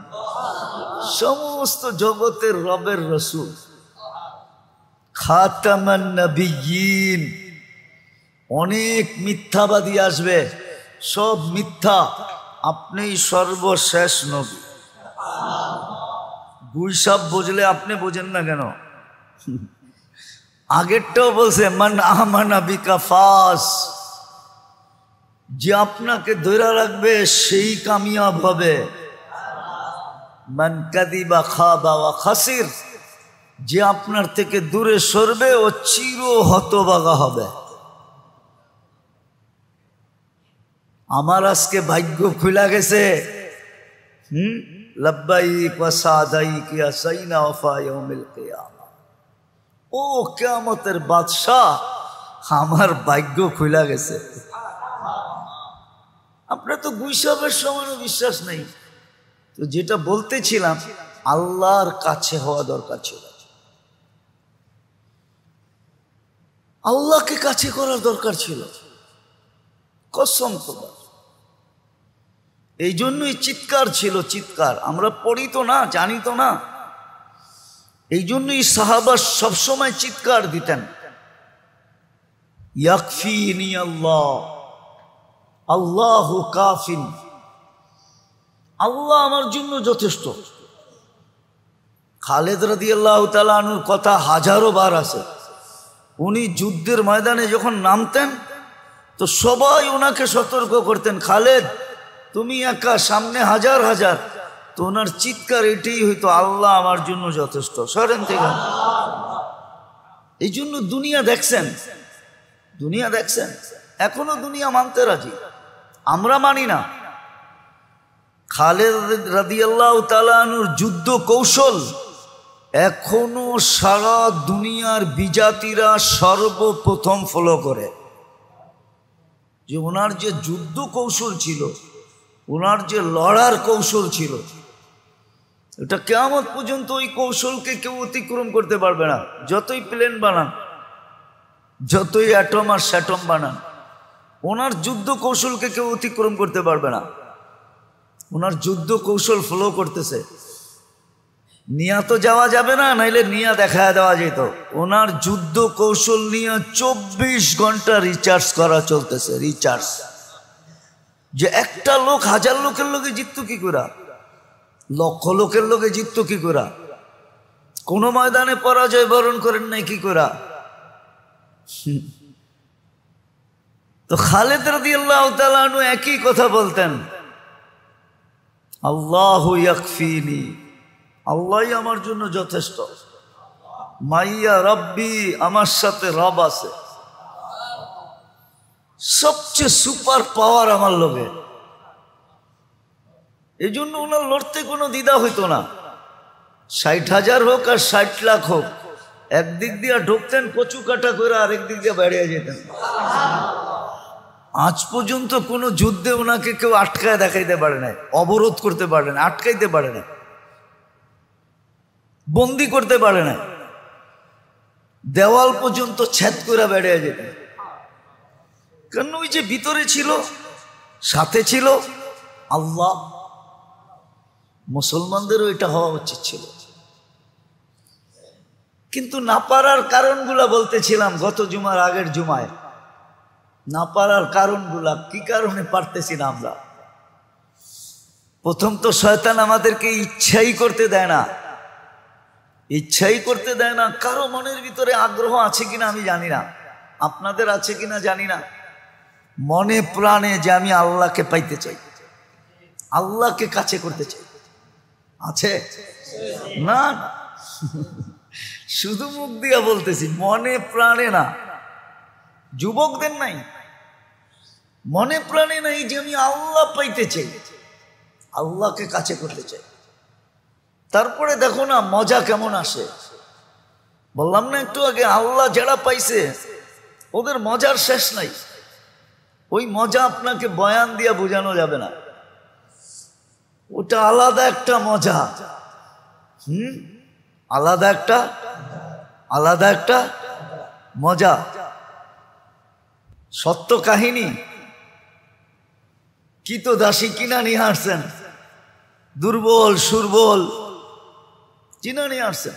সমস্ত জগতের রবের রসুল। খাতামান নাবিয়্যিন। অনেক মিথ্যাবাদী আসবে, সব মিথ্যা, আপনিই সর্বশেষ নবী। গুই সাপ বুঝলে আপনি বোঝেন না কেন? আগেরটাও বলছে মান আমানা বিকা ফাস, যে আপনাকে ধরে রাখবে সেই কামিয়াব হবে। মান কাযিবা খাবা ওয়া খাসির, যে আপনার থেকে দূরে সরবে ও চির হতভাগা হবে। আমার আজকে ভাগ্য খুলে গেছে। লাব্বাইক ওয়া সাদাইক ইয়া সাইনা ওয়া ইয়াউমিল কিয়ামা। ও কিয়ামতের বাদশা, আমার ভাগ্য খুলে গেছে। আপনার তো গুই সাপের সমানও বিশ্বাস নেই। তো যেটা বলতেছিলাম, আল্লাহর কাছে হওয়া দরকার ছিল, আল্লাহকে কাছে করার দরকার ছিল, কসম খোদা। এই জন্যই চিৎকার ছিল, চিৎকার। আমরা পড়ি তো না, জানি তো না। এই জন্যই সাহাবা সবসময় চিৎকার দিতেন, ইয়াকফিনি আল্লাহ, আল্লাহু কাফিন, আল্লাহ আমার জন্য যথেষ্ট। খালেদ রাদিয়াল্লাহু তাআলা আনহুর কথা হাজারো বার আছে। উনি যুদ্ধের ময়দানে যখন নামতেন তো সবাই ওনাকে সতর্ক করতেন, খালেদ তুমি একা, সামনে হাজার হাজার। তো ওনার চিৎকার এটাই হইতো, আল্লাহ আমার জন্য যথেষ্ট, সরেন থেকে। এই জন্য দুনিয়া দেখছেন, দুনিয়া দেখছেন, এখনো দুনিয়া মানতে রাজি, আমরা মানি না। খালেদ রাদিয়াল্লাহু তাআলা আনহুর যুদ্ধ কৌশল এখনো সারা দুনিয়ার বিজাতিরা সর্বপ্রথম ফলো করে। যে ওনার যে যুদ্ধ কৌশল ছিল, ওনার যে লড়ার কৌশল ছিল, এটা কিয়ামত পর্যন্ত ওই কৌশলকে কেউ অতিক্রম করতে পারবে না। যতই প্লেন বানান, যতই অ্যাটম আর স্যাটম বানান, ওনার যুদ্ধ কৌশলকে কেউ অতিক্রম করতে পারবে না। ওনার যুদ্ধ কৌশল ফলো করতেছে। নিয়া তো যাওয়া যাবে না, নাইলে নিয়া দেখা দেওয়া যেত। ওনার যুদ্ধ কৌশল নিয়ে 24 ঘন্টা রিচার্জ করা চলতেছে, রিচার্জ। যে একটা লোক হাজার লোকের লোকে জিততো কি করে, লক্ষ লোকের লোকে জিততো কি করে, কোন ময়দানে পরাজয় বরণ করেন নাই কি করে। তো খালেদ রাদিয়াল্লাহু তাআলা আনহু একই কথা বলতেন, আল্লাহু ইয়াকফিনি, আল্লাহই আমার জন্য যথেষ্ট। মাইয়া রব্বি, আমার সাথে রব আছে, সবচেয়ে সুপার পাওয়ার আমার লোকে। এই জন্য ওনার লড়তে কোনো দ্বিধা হইতো না। 60,000 হোক আর 60 লাখ হোক, একদিক দিয়ে ঢুকতেন কচু কাটা করে, আরেক দিক দিয়ে বেরিয়ে যেতেন। আজ পর্যন্ত কোনো যুদ্ধে ওনাকে কেউ আটকায় দেখাইতে পারে না, অবরোধ করতে পারে না, আটকাইতে পারে না। বন্দি করতে পারে না, দেওয়াল পর্যন্ত ছেদ করে বেড়ে যেত। কারণ ওই যে ভিতরে ছিল, সাথে ছিল আল্লাহ। মুসলমানদেরও এটা হওয়া উচিত ছিল, কিন্তু না পারার কারণগুলা বলতেছিলাম গত জুমার আগের জুমায়। না পারার কারণগুলা কি কারণে পারতেছি না আমরা? প্রথম তো শয়তান আমাদেরকে ইচ্ছাই করতে দেয় না, ইচ্ছাই করতে দেয় না। কারো মনের ভিতরে আগ্রহ আছে কিনা আমি জানি না, আপনাদের আছে কিনা জানি না, মনে প্রাণে যে আমি আল্লাহকে পাইতে চাই, আল্লাহকে কাছে করতে চাই, আছে না? শুধু মুখ দিয়া বলতেছি, মনে প্রাণে না। যুবকদের নাই, মনে প্রাণে নাই যে আমি আল্লাহ পাইতে চাই, আল্লাহকে কাছে করতে চাই। তারপরে দেখো না মজা কেমন আসে। বললাম না একটু আগে, আল্লাহ যারা পাইছে ওদের মজার শেষ নাই। ওই মজা আপনাকে বয়ান দিয়া বোঝানো যাবে না, ওটা আলাদা একটা মজা। আলাদা একটা মজা। সত্য কাহিনী। কি তো দাসী কিনা নিয়ে আসছেন, দুর্বল সুরবল কিনা নিয়ে আসছেন।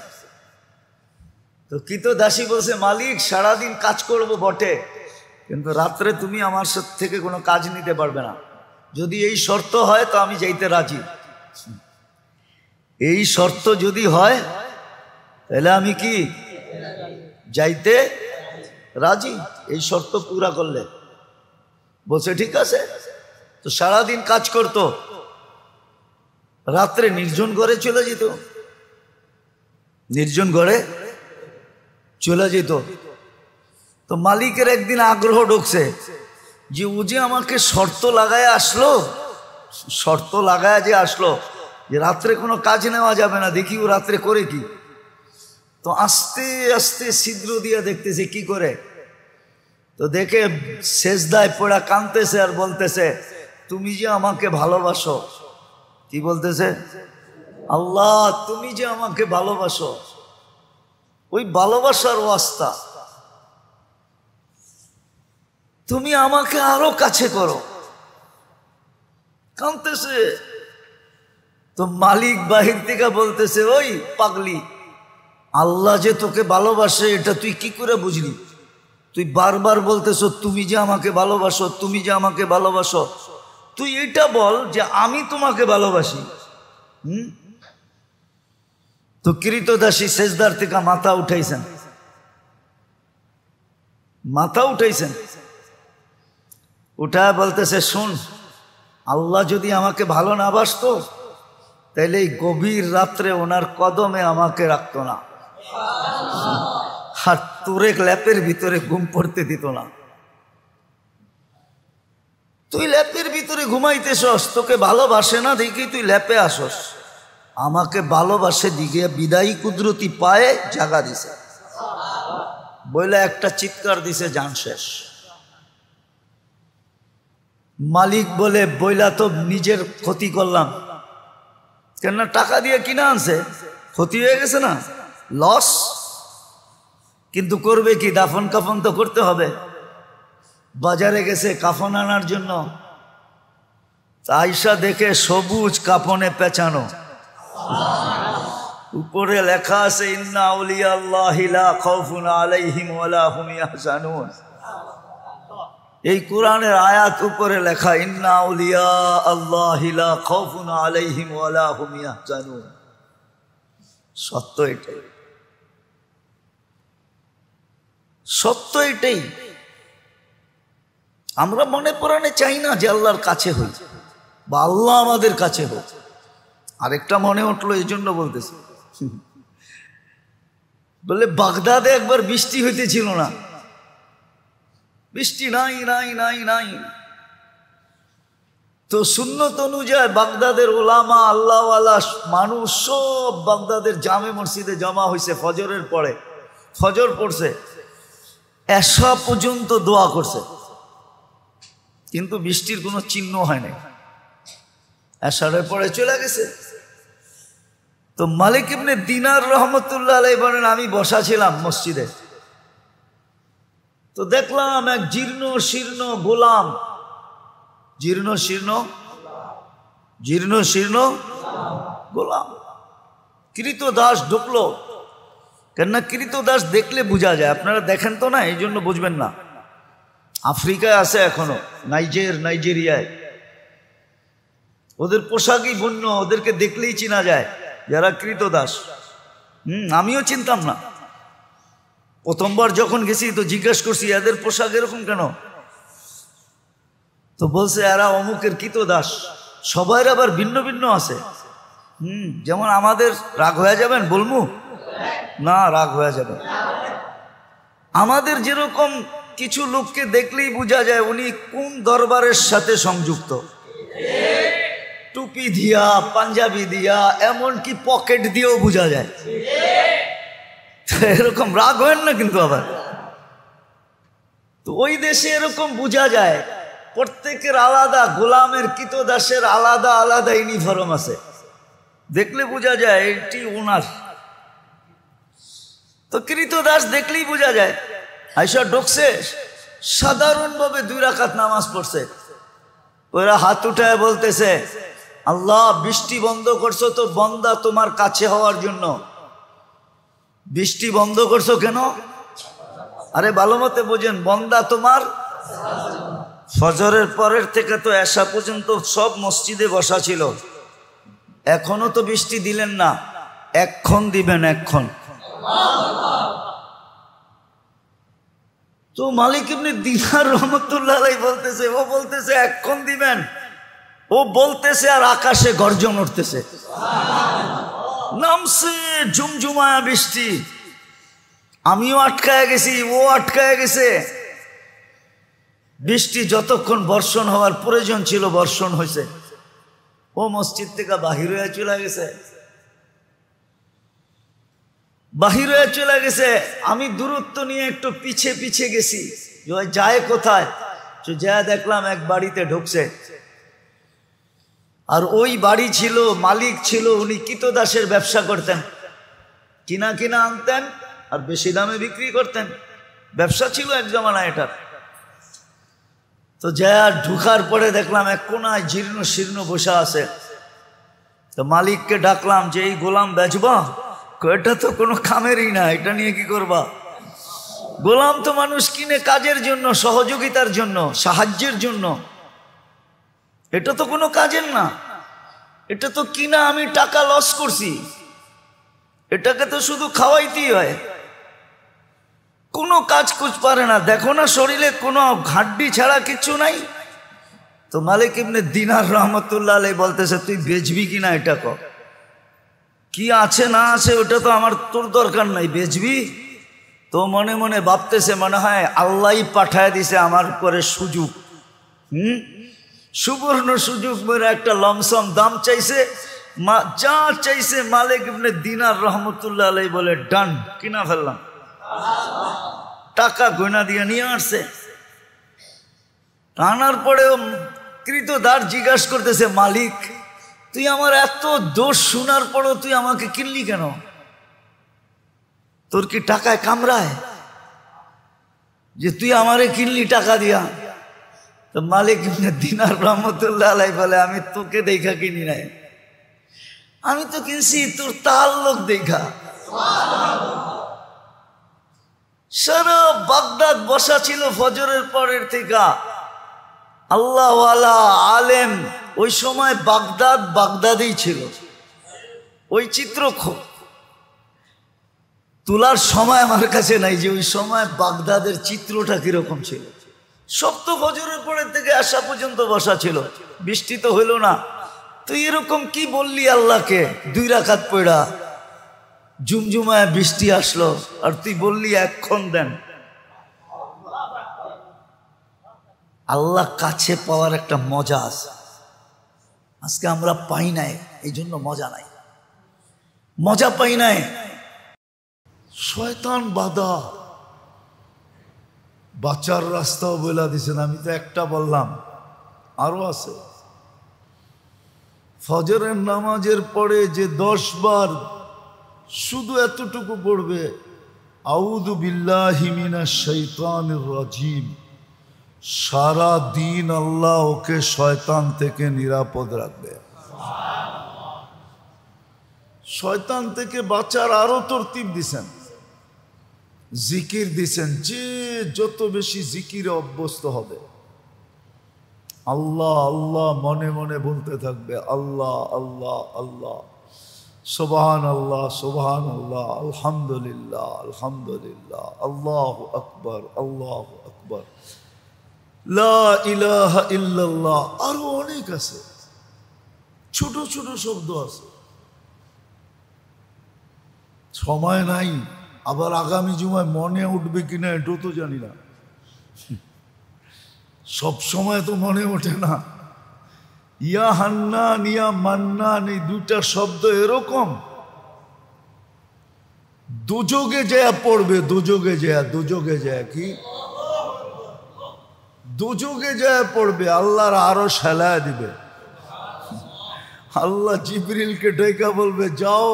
তো কি তো দাসী বলছে, মালিক সারাদিন কাজ করব বটে, কিন্তু রাত্রে তুমি আমার থেকে কোনো কাজ নিতে পারবে না। যদি এই শর্ত হয় তো আমি যাইতে রাজি। এই শর্ত যদি হয় তাহলে আমি কি যাইতে রাজি, এই শর্ত পুরা করলে। বলছে ঠিক আছে। তো সারাদিন কাজ করতো, রাত্রে নির্জন ঘরে চলে যেত, নির্জন ঘরে চলে যেত। তো মালিকের একদিন আগ্রহ ঢুকছে যে ও যে আমাকে শর্ত লাগায় আসলো, শর্ত লাগায় যে আসলো যে রাত্রে কোনো কাজ নেওয়া যাবে না, দেখি ও রাত্রে করে কি। তো আস্তে আস্তে ছিদ্র দিয়ে দেখতেছে কি করে। তো দেখে সেজদায় পড়া কাঁদতেছে আর বলতেছে, তুমি যে আমাকে ভালোবাসো। কি বলতেছে? আল্লাহ তুমি যে আমাকে ভালোবাসো, ওই ভালোবাসার ওয়াস্তা তুমি আমাকে আরো কাছে করো। কাঁদতেছে। তো মালিক বাহির থেকে বলতেছে, ওই পাগলি, আল্লাহ যে তোকে ভালোবাসে এটা তুই কি করে বুঝলি? তুই বারবার বলতেছ তুমি যে আমাকে ভালোবাসো, তুমি যে আমাকে ভালোবাসো। তুই এটা বল যে আমি তোমাকে ভালোবাসি। তো কৃতদাসী সেজদার থেকে মাথা উঠাইছেন, মাথা উঠাইছেন, উঠায় বলতেছে, শুন, আল্লাহ যদি আমাকে ভালো না বাসতো তাইলে এই গভীর রাত্রে ওনার কদমে আমাকে রাখতো না, আর তোরে ল্যাপের ভিতরে ঘুম পড়তে দিত না। তুই ল্যাপের ভিতরে ঘুমাইতেছস, তোকে ভালোবাসে না দেখি তুই ল্যাপে আসস। আমাকে ভালোবাসে দিকে বিদায়ী কুদরতি পায়ে জাগা দিছে, বইলে একটা চিৎকার দিছে, জান শেষ। মালিক বলে, বইলা তো নিজের ক্ষতি করলাম, কেননা টাকা দিয়ে কিনা আনছে, ক্ষতি হয়ে গেছে না, লস। কিন্তু করবে কি, দাফন কাফন তো করতে হবে। বাজারে গেছে কাফন আনার জন্য, আয়সা দেখে সবুজ কাফনে পেঁচানো, উপরে লেখা আছে ইন্না আউলিয়া আল্লাহি লা খাউফুন আলাইহিম ওয়ালা হুম ইয়াহজানুন। এই কোরআনের আয়াত উপরে লেখা ইন্না আউলিয়া আল্লাহি লা খাউফুন আলাইহিম ওয়ালা হুম ইয়াহজানুন। সত্য এটাই, সত্য এটাই। আমরা মনে প্রাণে চাই না যে আল্লাহর কাছে হই বা আল্লাহ আমাদের কাছে হোক। আরেকটা মনে উঠলো, এই জন্য বলতেছি, বলে বাগদাদে একবার বৃষ্টি হইতেছিল না, বৃষ্টি নাই নাই নাই নাই। তো সুন্নত অনুযায়ী বাগদাদের ওলামা আল্লাহওয়ালা মানুষ সব বাগদাদের জামে মসজিদে জমা হয়েছে। ফজরের পরে, ফজর পড়ছে, এশা পর্যন্ত দোয়া করছে, কিন্তু বৃষ্টির কোনো চিহ্ন হয় নাই। এশারের পরে চলে গেছে। তো মালিক ইবনে দিনার রহমতুল্লাহ আলাইহি বলেন, আমি বসা ছিলাম মসজিদে, তো দেখলাম এক জীর্ণ শীর্ণ গোলাম, জীর্ণ শীর্ণ গোলাম কৃতদাস ঢুকলো। কেননা কৃতদাস দেখলে বোঝা যায়, আপনারা দেখেন তো না, এই জন্য বুঝবেন না। আফ্রিকায় আছে এখনো, নাইজেরিয়ায় ওদের পোশাকই ভিন্ন, ওদেরকে দেখলেই চেনা যায় যারা কৃতদাস। আমিও চিনতাম না, প্রথমবার যখন গেছি তো জিজ্ঞেস করছি এদের পোশাক এরকম কেন, তো বলছে এরা অমুকের কৃতদাস। সবাই আবার ভিন্ন ভিন্ন আছে। যেমন আমাদের রাগ হয়ে যাবেন বলমু না, রাগ হয়ে যাবে। আমাদের যেরকম কিছু লোককে দেখলেই বোঝা যায় উনি কোন দরবারের সাথে সংযুক্ত, টুপি দিয়া, পাঞ্জাবি দিয়া, এমনকি পকেট দিয়েও বোঝা যায়। এরকম রাগ হয় না কিন্তু আবার, তো ওই দেশে এরকম বোঝা যায়। প্রত্যেকের আলাদা, গোলামের কৃতদাসের আলাদা আলাদা ইউনিফর্ম আছে, দেখলে বোঝা যায় এটি ওনার। তো কৃতদাস দেখলেই বোঝা যায়। আইসা ঢুকছে, সাধারণভাবে 2 রাকাত নামাজ পড়ছে। ওরা হাত উঠায় বলতেছে, আল্লাহ বৃষ্টি বন্ধ করছো তো বন্দা তোমার কাছে হওয়ার জন্য। বৃষ্টি বন্ধ করছো কেন? আরে ভালো মতে বোঝেন, বন্দা তোমার। ফজরের পরের থেকে তো এশা পর্যন্ত সব মসজিদে বসা ছিল, এখনো তো বৃষ্টি দিলেন না, এক্ষণ দিবেন, এক্ষণ। তো মালিক ইবনে দিনার রহমতুল্লাহ আলাইহি বলতেছে, ও বলতেছে এক্ষণ দিবেন, ও বলতেছে আর আকাশে গর্জন উঠতেছে, নামছে ঝুমঝুমায়া বৃষ্টি। আমিও আটকায় গেছি, ও আটকায় গেছে। বৃষ্টি যতক্ষণ বর্ষণ হওয়ার প্রয়োজন ছিল বর্ষণ হয়েছে। ও মসজিদ থেকে বাহির হয়ে চলে গেছে, আমি দূরত্ব নিয়ে একটু পিছে পিছে গেছি, যায় কোথায়, যায় দেখলাম এক বাড়িতে ঢুকছে। আর ওই বাড়ি ছিল, মালিক ছিল, উনি কৃতদাসের ব্যবসা করতেন, কিনা আনতেন আর বেশি দামে বিক্রি করতেন, ব্যবসা ছিল এক জমানা এটা। তো যা ঢুকার পরে দেখলাম এক কোনায় জীর্ণ শীর্ণ বসা আছে। তো মালিককে ডাকলাম যে এই গোলাম বেচবা? এটা তো কোনো কামেরই না, এটা নিয়ে কি করবা? গোলাম তো মানুষ কিনে কাজের জন্য, সহযোগিতার জন্য, সাহায্যের জন্য, এটা তো কোনো কাজের না। এটা তো কিনা আমি টাকা লস করছি, এটাকে তো শুধু খাওয়াইতেই হয়, কোনো কাজ কুছ পারে না। দেখো না শরীরে কোনো হাড্ডি ছাড়া কিচ্ছু নাই। তো মালিক ইবনে দিনার রহমতুল্লাহ আলাইহি বলতেছে, তুই বেচবি কিনা এটা কর, কি আছে না আছে ওটা তো আমার তোর দরকার নাই, বেচবি? তো মনে মনে ভাবতেছে, মনে হয় আল্লাহই পাঠায় দিছে আমার করে সুযোগ, সুবর্ণ সুযোগ মেরে একটা লমসম দাম চাইছে, যা চাইছে মালিক ইবনে দিনার রহমতুল্লাহ আলাইহি বলে ডান, কিনা ফেললাম। টাকা গয়না দিয়ে নিয়ে আসছে। আনার পরেও কৃতদাস জিজ্ঞাসা করতেছে, মালিক তুই আমার এত দোষ শোনার পরও তুই আমাকে কিনলি কেন? তোর কি টাকায় কামড়ায় যে তুই আমারে কিনলি টাকা দিয়া? তো মালিক ইবনে দিনার রহমতুল্লাহ আলাইহি বলে, আমি তোকে দেখা কিনি নাই, আমি তো কিনছি তোর তাল্লুক দেখা। সারা বাগদাদ বসা ছিল ফজরের পরের থেকে আল্লাহওয়ালা আলেম। ওই সময় বাগদাদেই ছিল। ওই চিত্র তোলার সময় আমার কাছে নাই যে ওই সময় বাগদাদের চিত্রটা কিরকম ছিল। সব তো ফজরের পরের থেকে আসা পর্যন্ত বসা ছিল, বৃষ্টি তো হইল না। তুই এরকম কি বললি আল্লাহকে? 2 রাকাত পড়া ঝুমঝুমায় বৃষ্টি আসলো আর তুই বললি এক্ষণ দেন। আল্লাহ কাছে পাওয়ার একটা মজা আছে, আজকে আমরা পাই নাই, এই জন্য মজা নাই, মজা পাই নাই। শয়তান বাধা, বাঁচার রাস্তাও বলে দিছেন, আমি তো একটা বললাম, আরো আছে। ফজরের নামাজের পরে যে 10 বার শুধু এতটুকু পড়বে, আউযু বিল্লাহি মিনাশ শাইতানির রাজিম, সারা দিন আল্লাহ ওকে শয়তান থেকে নিরাপদ রাখবে। শয়তান থেকে বাঁচার আরো তরতিব দিছেন, জিকির দিছেন। যে যত বেশি জিকিরে অভ্যস্ত হবে, আল্লাহ আল্লাহ মনে মনে বলতে থাকবে, আল্লাহ আল্লাহ আল্লাহ, সুবহান আল্লাহ সুবহান আল্লাহ, আলহামদুলিল্লাহ আলহামদুলিল্লাহ, আল্লাহু আকবার আল্লাহু আকবার, লা ইলাহা ইল্লাল্লাহ, আরো অনেক আছে, ছোট ছোট শব্দ আছে। সময় নাই, আবার আগামী জুমায় মনে উঠবে কিনা এটাও তো জানি না। সব সময় তো মনে ওঠে না। ইয়া হান্নান ইয়া মান্নান, এই দুইটা শব্দ এরকম, দুযোগে যায় পড়বে, দুযোগে যায় কি, দুযোগে যায় পড়বে, আল্লাহর আরো সেলায় দিবে। আল্লাহ জিবরিলকে ডেকে বলবে, যাও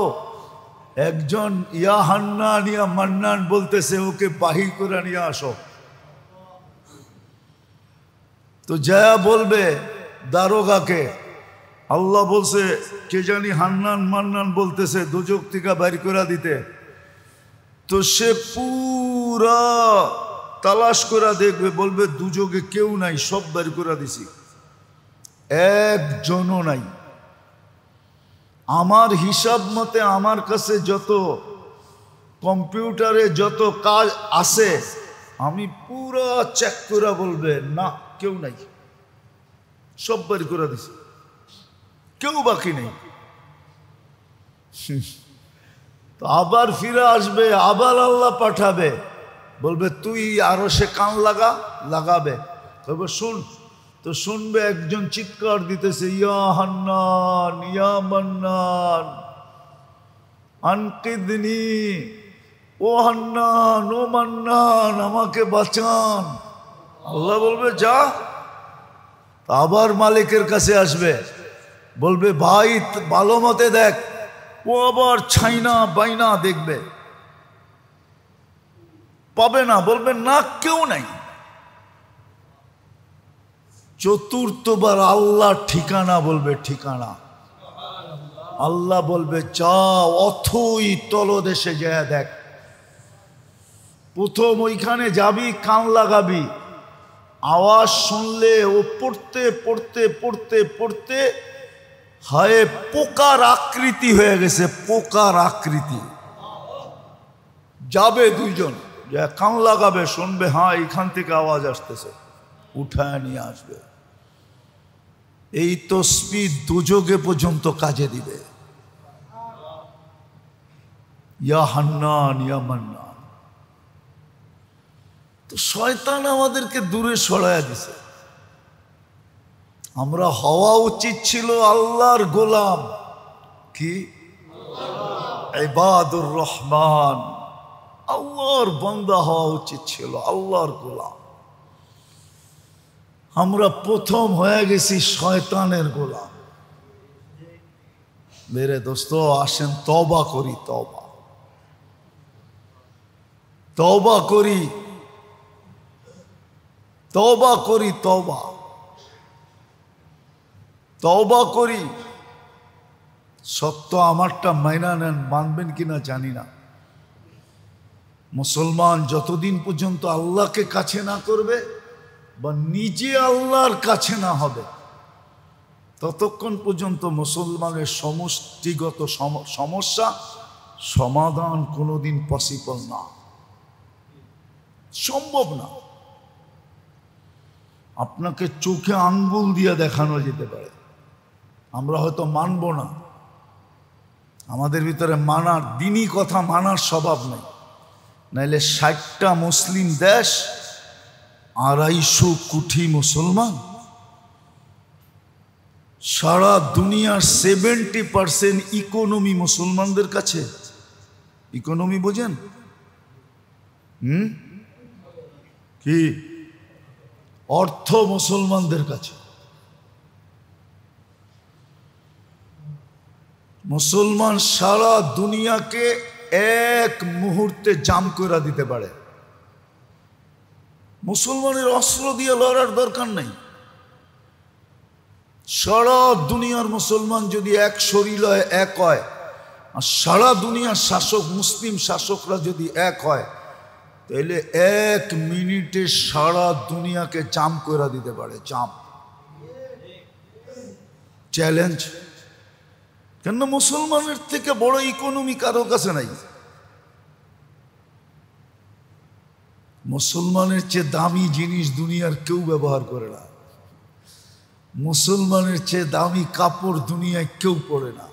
একজন ইয়া হান্নান ইয়া মান্নান বলতেছে, ওকে বাহির করে নিয়ে আসো। তো জয়া বলবে দারোগাকে, আল্লাহ বলছে কে জানি হান্নান মান্নান বলতেছে, দুজক থেকে বাইর করে দিতে। তো সে পুরা তালাশ করে দেখবে, বলবে দুযোগে কেউ নাই, সব বাইর করে দিছি, একজনও নাই। আমার হিসাব মতে আমার কাছে যত কম্পিউটারে যত কাজ আছে, আমি পুরো চেক করে বলবে না কেউ নাই, সব বের করে দিছে, কেউ বাকি নেই। তো আবার ফিরে আসবে, আবার আল্লাহ পাঠাবে, বলবে তুই আরো সে কান লাগাবে, তবে শুন। তো শুনবে একজন চিৎকার দিতেছে, ইয়া হান্নান ইয়া মান্নান আনকিদনি, ও হান্নান ও মান্নান আমাকে বাঁচান। আল্লাহ বলবে যা। আবার মালিকের কাছে আসবে, বলবে ভাই ভালো মতে দেখ, ও আবার ছাইনা বাইনা দেখবে, পাবে না, বলবে না কেউ নাই। চতুর্থবার আল্লাহ ঠিকানা বলবে, ঠিকানা। আল্লাহ বলবে যা অথই তলদেশে যায় দেখ। প্রথম ওইখানে যাবি, কান লাগাবি, আওয়াজ শুনলে ও পড়তে পড়তে পড়তে পড়তে হায় পোকার আকৃতি হয়ে গেছে, পোকার আকৃতি। যাবে দুইজন, যে কান লাগাবে, শুনবে হ্যাঁ এখান থেকে আওয়াজ আসতেছে, উঠায় নিয়ে আসবে। এই তসবিহ দুযোগে পর্যন্ত কাজে দিবে। ইয়া হান্নান ইয়া মান্নান। তো শয়তান আমাদেরকে দূরে সরাইয়া দিছে। আমরা হওয়া উচিত ছিল আল্লাহর গোলাম, কি ইবাদুর রহমান, আল্লাহর বান্দা হওয়া উচিত ছিল, আল্লাহর গোলাম। আমরা প্রথম হয়ে গেছি শয়তানের গোলাম। মেরে দোস্ত আসেন তওবা করি, তওবা তওবা করি, তওবা করি, তওবা তওবা করি। সত্য আমারটা মাইনা নেন, মানবেন কিনা জানি না। মুসলমান যতদিন পর্যন্ত আল্লাহকে কাছে না করবে বা নিজে আল্লাহর কাছে না হবে, ততক্ষণ পর্যন্ত মুসলমানের সমষ্টিগত সমস্যা সমাধান কোনোদিন পসিবল না, সম্ভব না। আপনাকে চোখে আঙ্গুল দিয়ে দেখানো যেতে পারে, আমরা হয়তো মানব না, আমাদের ভিতরে মানার, দিনই কথা মানার স্বভাব নেই। নাইলে 60টা মুসলিম দেশ, 250 কোটি মুসলমান, সারা দুনিয়ার 70% ইকোনমি মুসলমানদের কাছে। ইকোনমি বোঝেন? কি অর্থ মুসলমানদের কাছে। মুসলমান সারা দুনিয়াকে এক মুহূর্তে জাম করে দিতে পারে। মুসলমানের অস্ত্র দিয়ে লড়ার দরকার নেই। সারা দুনিয়ার মুসলমান যদি এক শরীর হয়, এক হয়, আর সারা দুনিয়ার শাসক মুসলিম শাসকরা যদি এক হয়, তাহলে এক মিনিটে সারা দুনিয়াকে জাম করে দিতে পারে। জাম, চ্যালেঞ্জ। কেন মুসলমানের থেকে বড় ইকোনমি কারো কাছে নাই। মুসলমানের চেয়ে দামি জিনিস দুনিয়ার কেউ ব্যবহার করে না। মুসলমানের চেয়ে দামি কাপড় দুনিয়ায় কেউ পরে না।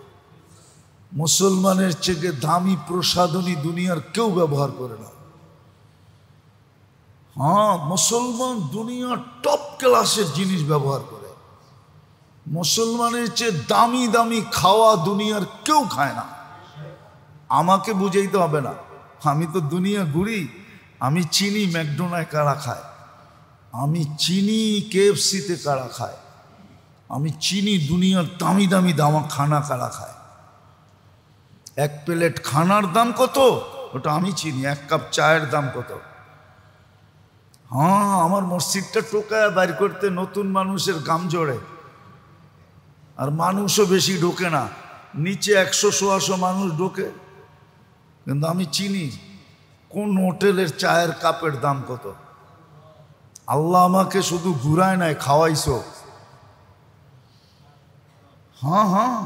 মুসলমানের চেয়ে দামি প্রসাধনী দুনিয়ার কেউ ব্যবহার করে না। হ্যাঁ, মুসলমান দুনিয়ার টপ ক্লাসের জিনিস ব্যবহার করে। মুসলমানের চেয়ে দামি দামি খাওয়া দুনিয়ার কেউ খায় না। আমাকে বুঝাইতে হবে না, আমি তো দুনিয়া ঘুরি। আমি চিনি ম্যাকডোনাল্ড কারা খায়, আমি চিনি KFC-তে কারা খায়, আমি চিনি দুনিয়ার দামি দামি খানা কারা খায়। এক প্লেট খানার দাম কত ওটা আমি চিনি, এক কাপ চায়ের দাম কত। হ্যাঁ, আমার মসজিদটা টোকায় বাইর করতে নতুন মানুষের গাম জড়ে, আর মানুষও বেশি ঢোকে না, নিচে 100-150 মানুষ ঢোকে। কিন্তু আমি চিনি কোন হোটেলের চায়ের কাপের দাম কত। আল্লাহ আমাকে শুধু ঘুরায় নাই, খাওয়াইছো। হ্যাঁ হ্যাঁ,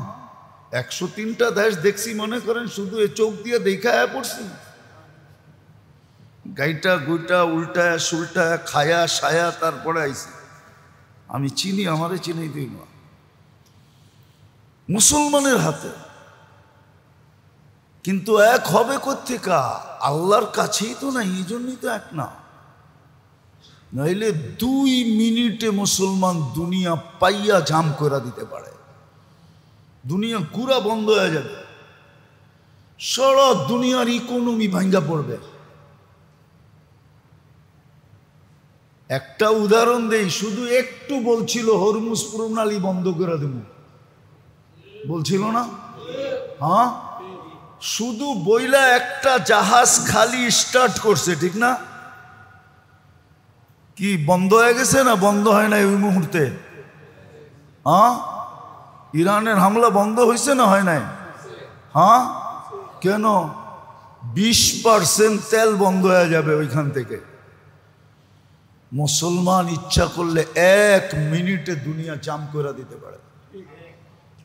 103টা দেশ দেখছি, মনে করেন শুধু এ চোখ দিয়ে দেখা পড়ছি। গাইটা গুইটা উল্টায় সুলটায় খায়া সায়া তারপরে আইছি। আমি চিনি, আমারে চিনি দিই না। মুসলমানের হাতে। কিন্তু এক হবে কোত্থেকা? আল্লাহর কাছেই তো না, এই জন্যই তো এক না। নইলে 2 মিনিটে মুসলমান দুনিয়া পাইয়া জাম করে দিতে পারে। দুনিয়া পুরা বন্ধ হয়ে যাবে, সারা দুনিয়ার ইকোনমি ভাঙ্গা পড়বে। একটা উদাহরণ দেই, শুধু একটু বলছিল হরমুজ প্রণালী বন্ধ করে দেব, বলছিল না? হ্যাঁ, শুধু বইলা একটা জাহাজ খালি স্টার্ট করছে, ঠিক না? কি বন্ধ হয়ে গেছে না বন্ধ হয় নাই ওই মুহূর্তে? হ্যাঁ, ইরানের হামলা বন্ধ হয়েছে না হয় নাই? হ্যাঁ, কেন? 20% তেল বন্ধ হয়ে যাবে ওইখান থেকে। মুসলমান ইচ্ছা করলে 1 মিনিটে দুনিয়া জাম করে দিতে পারে।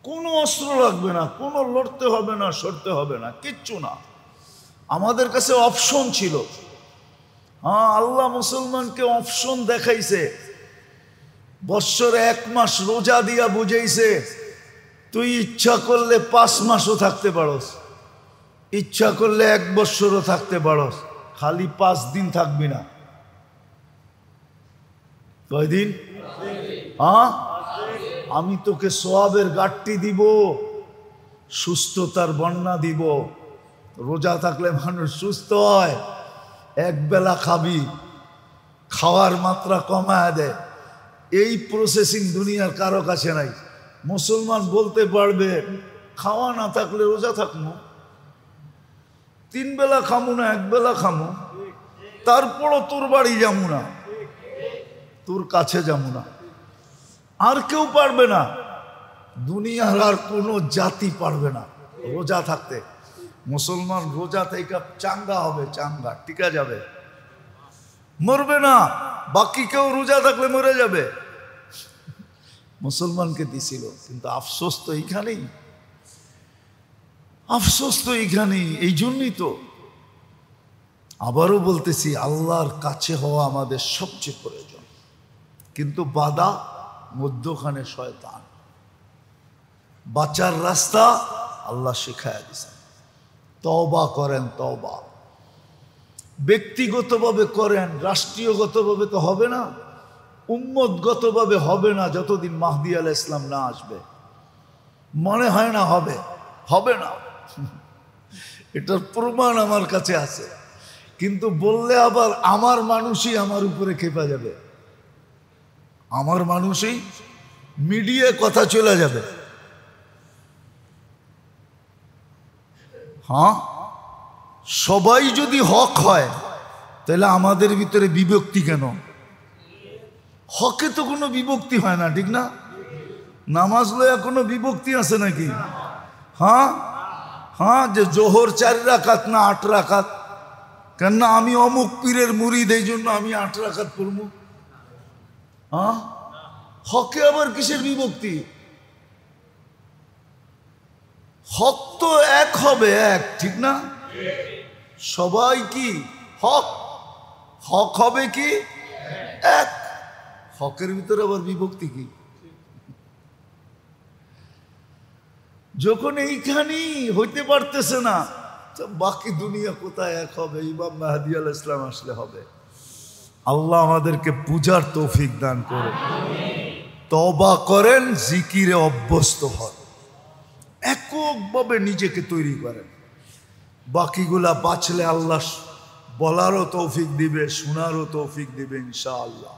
কোনো অস্ত্র লাগবে না, কোনো লড়তে হবে না, সরতে হবে না, কিচ্ছু না। আমাদের কাছে অপশন ছিল। হ্যাঁ, আল্লাহ মুসলমানকে অপশন দেখাইছে। বৎসরে 1 মাস রোজা দিয়া বুঝাইছে, তুই ইচ্ছা করলে 5 মাসও থাকতে পারস, ইচ্ছা করলে 1 বৎসরও থাকতে পারস, খালি 5 দিন থাকবি না। কয়দিন? হ্যাঁ, আমি তোকে সোয়াবের গাঁটটি দিব, সুস্থতার বন্যা দিব। রোজা থাকলে মানুষ সুস্থ হয়, একবেলা খাবি, খাওয়ার মাত্রা কমায় দেয়। এই প্রসেসিং দুনিয়ার কারো কাছে নাই। মুসলমান বলতে পারবে খাওয়া না থাকলে রোজা থাকবো, 3 বেলা খামু না 1 বেলা খামু, তারপরও তোর বাড়ি যাবো না, তোর কাছে যাবো না। আর কেউ পারবে না, দুনিয়ার আর কোনো জাতি পারবে না রোজা থাকতে। মুসলমান রোজা থেকে চাঙ্গা হবে, চাঙ্গা টিকা যাবে, মরবে না। বাকি কেউ রোজা থাকলে মরে যাবে। মুসলমানকে দিছিল, কিন্তু আফসোস তো এইখানেই, আফসোস তো এইখানেই। এই জন্যই তো আবারও বলতেছি, আল্লাহর কাছে হওয়া আমাদের সবচেয়ে প্রয়োজন। কিন্তু বাধা মধ্যখানে শয়তান। বাঁচার রাস্তা আল্লাহ শিখায়া দিয়েছেন। তওবা করেন, তওবা ব্যক্তিগতভাবে করেন, রাষ্ট্রীয়গতভাবে তো হবে না, উম্মতগতভাবে হবে না যতদিন মাহদী আলাইহিস সালাম না আসবে। মনে হয় না হবে, হবে না, এটার প্রমাণ আমার কাছে আছে। কিন্তু বললে আবার আমার মানুষই আমার উপরে খেপা যাবে, আমার মানুষই মিডিয়ায় কথা চলে যাবে। হ্যাঁ, সবাই যদি হক হয় তাহলে আমাদের ভিতরে বিভক্তি কেন? হকে তো কোনো বিভক্তি হয় না, ঠিক না? নামাজ লয়া কোনো বিভক্তি আছে নাকি? হ্যাঁ হ্যাঁ, যে জোহর 4 রাকাত না 8 রাকাত, কেননা আমি অমুক পীরের মুরিদ এই জন্য আমি 8 রাকাত পড়ব। হ্যাঁ, হকে আবার কিসের বিভক্তি? হক তো এক হবে, এক, ঠিক না? সবাই কি হক? হক হবে কি এক? হকের ভিতরে আবার বিভক্তি কি? যখন এইখানেই হইতে পারতেছে না, তো বাকি দুনিয়া কোথায় এক হবে? ইমাম মাহদী আলাইহিস সালাম আসলে হবে। আল্লাহ আমাদেরকে পূজার তৌফিক দান করে, তওবা করেন, জিকিরে অভ্যস্ত হন, এককভাবে নিজেকে তৈরি করেন। বাকিগুলা বাঁচলে আল্লাহ বলারও তৌফিক দিবে, শোনারও তৌফিক দিবে ইনশাআল্লাহ।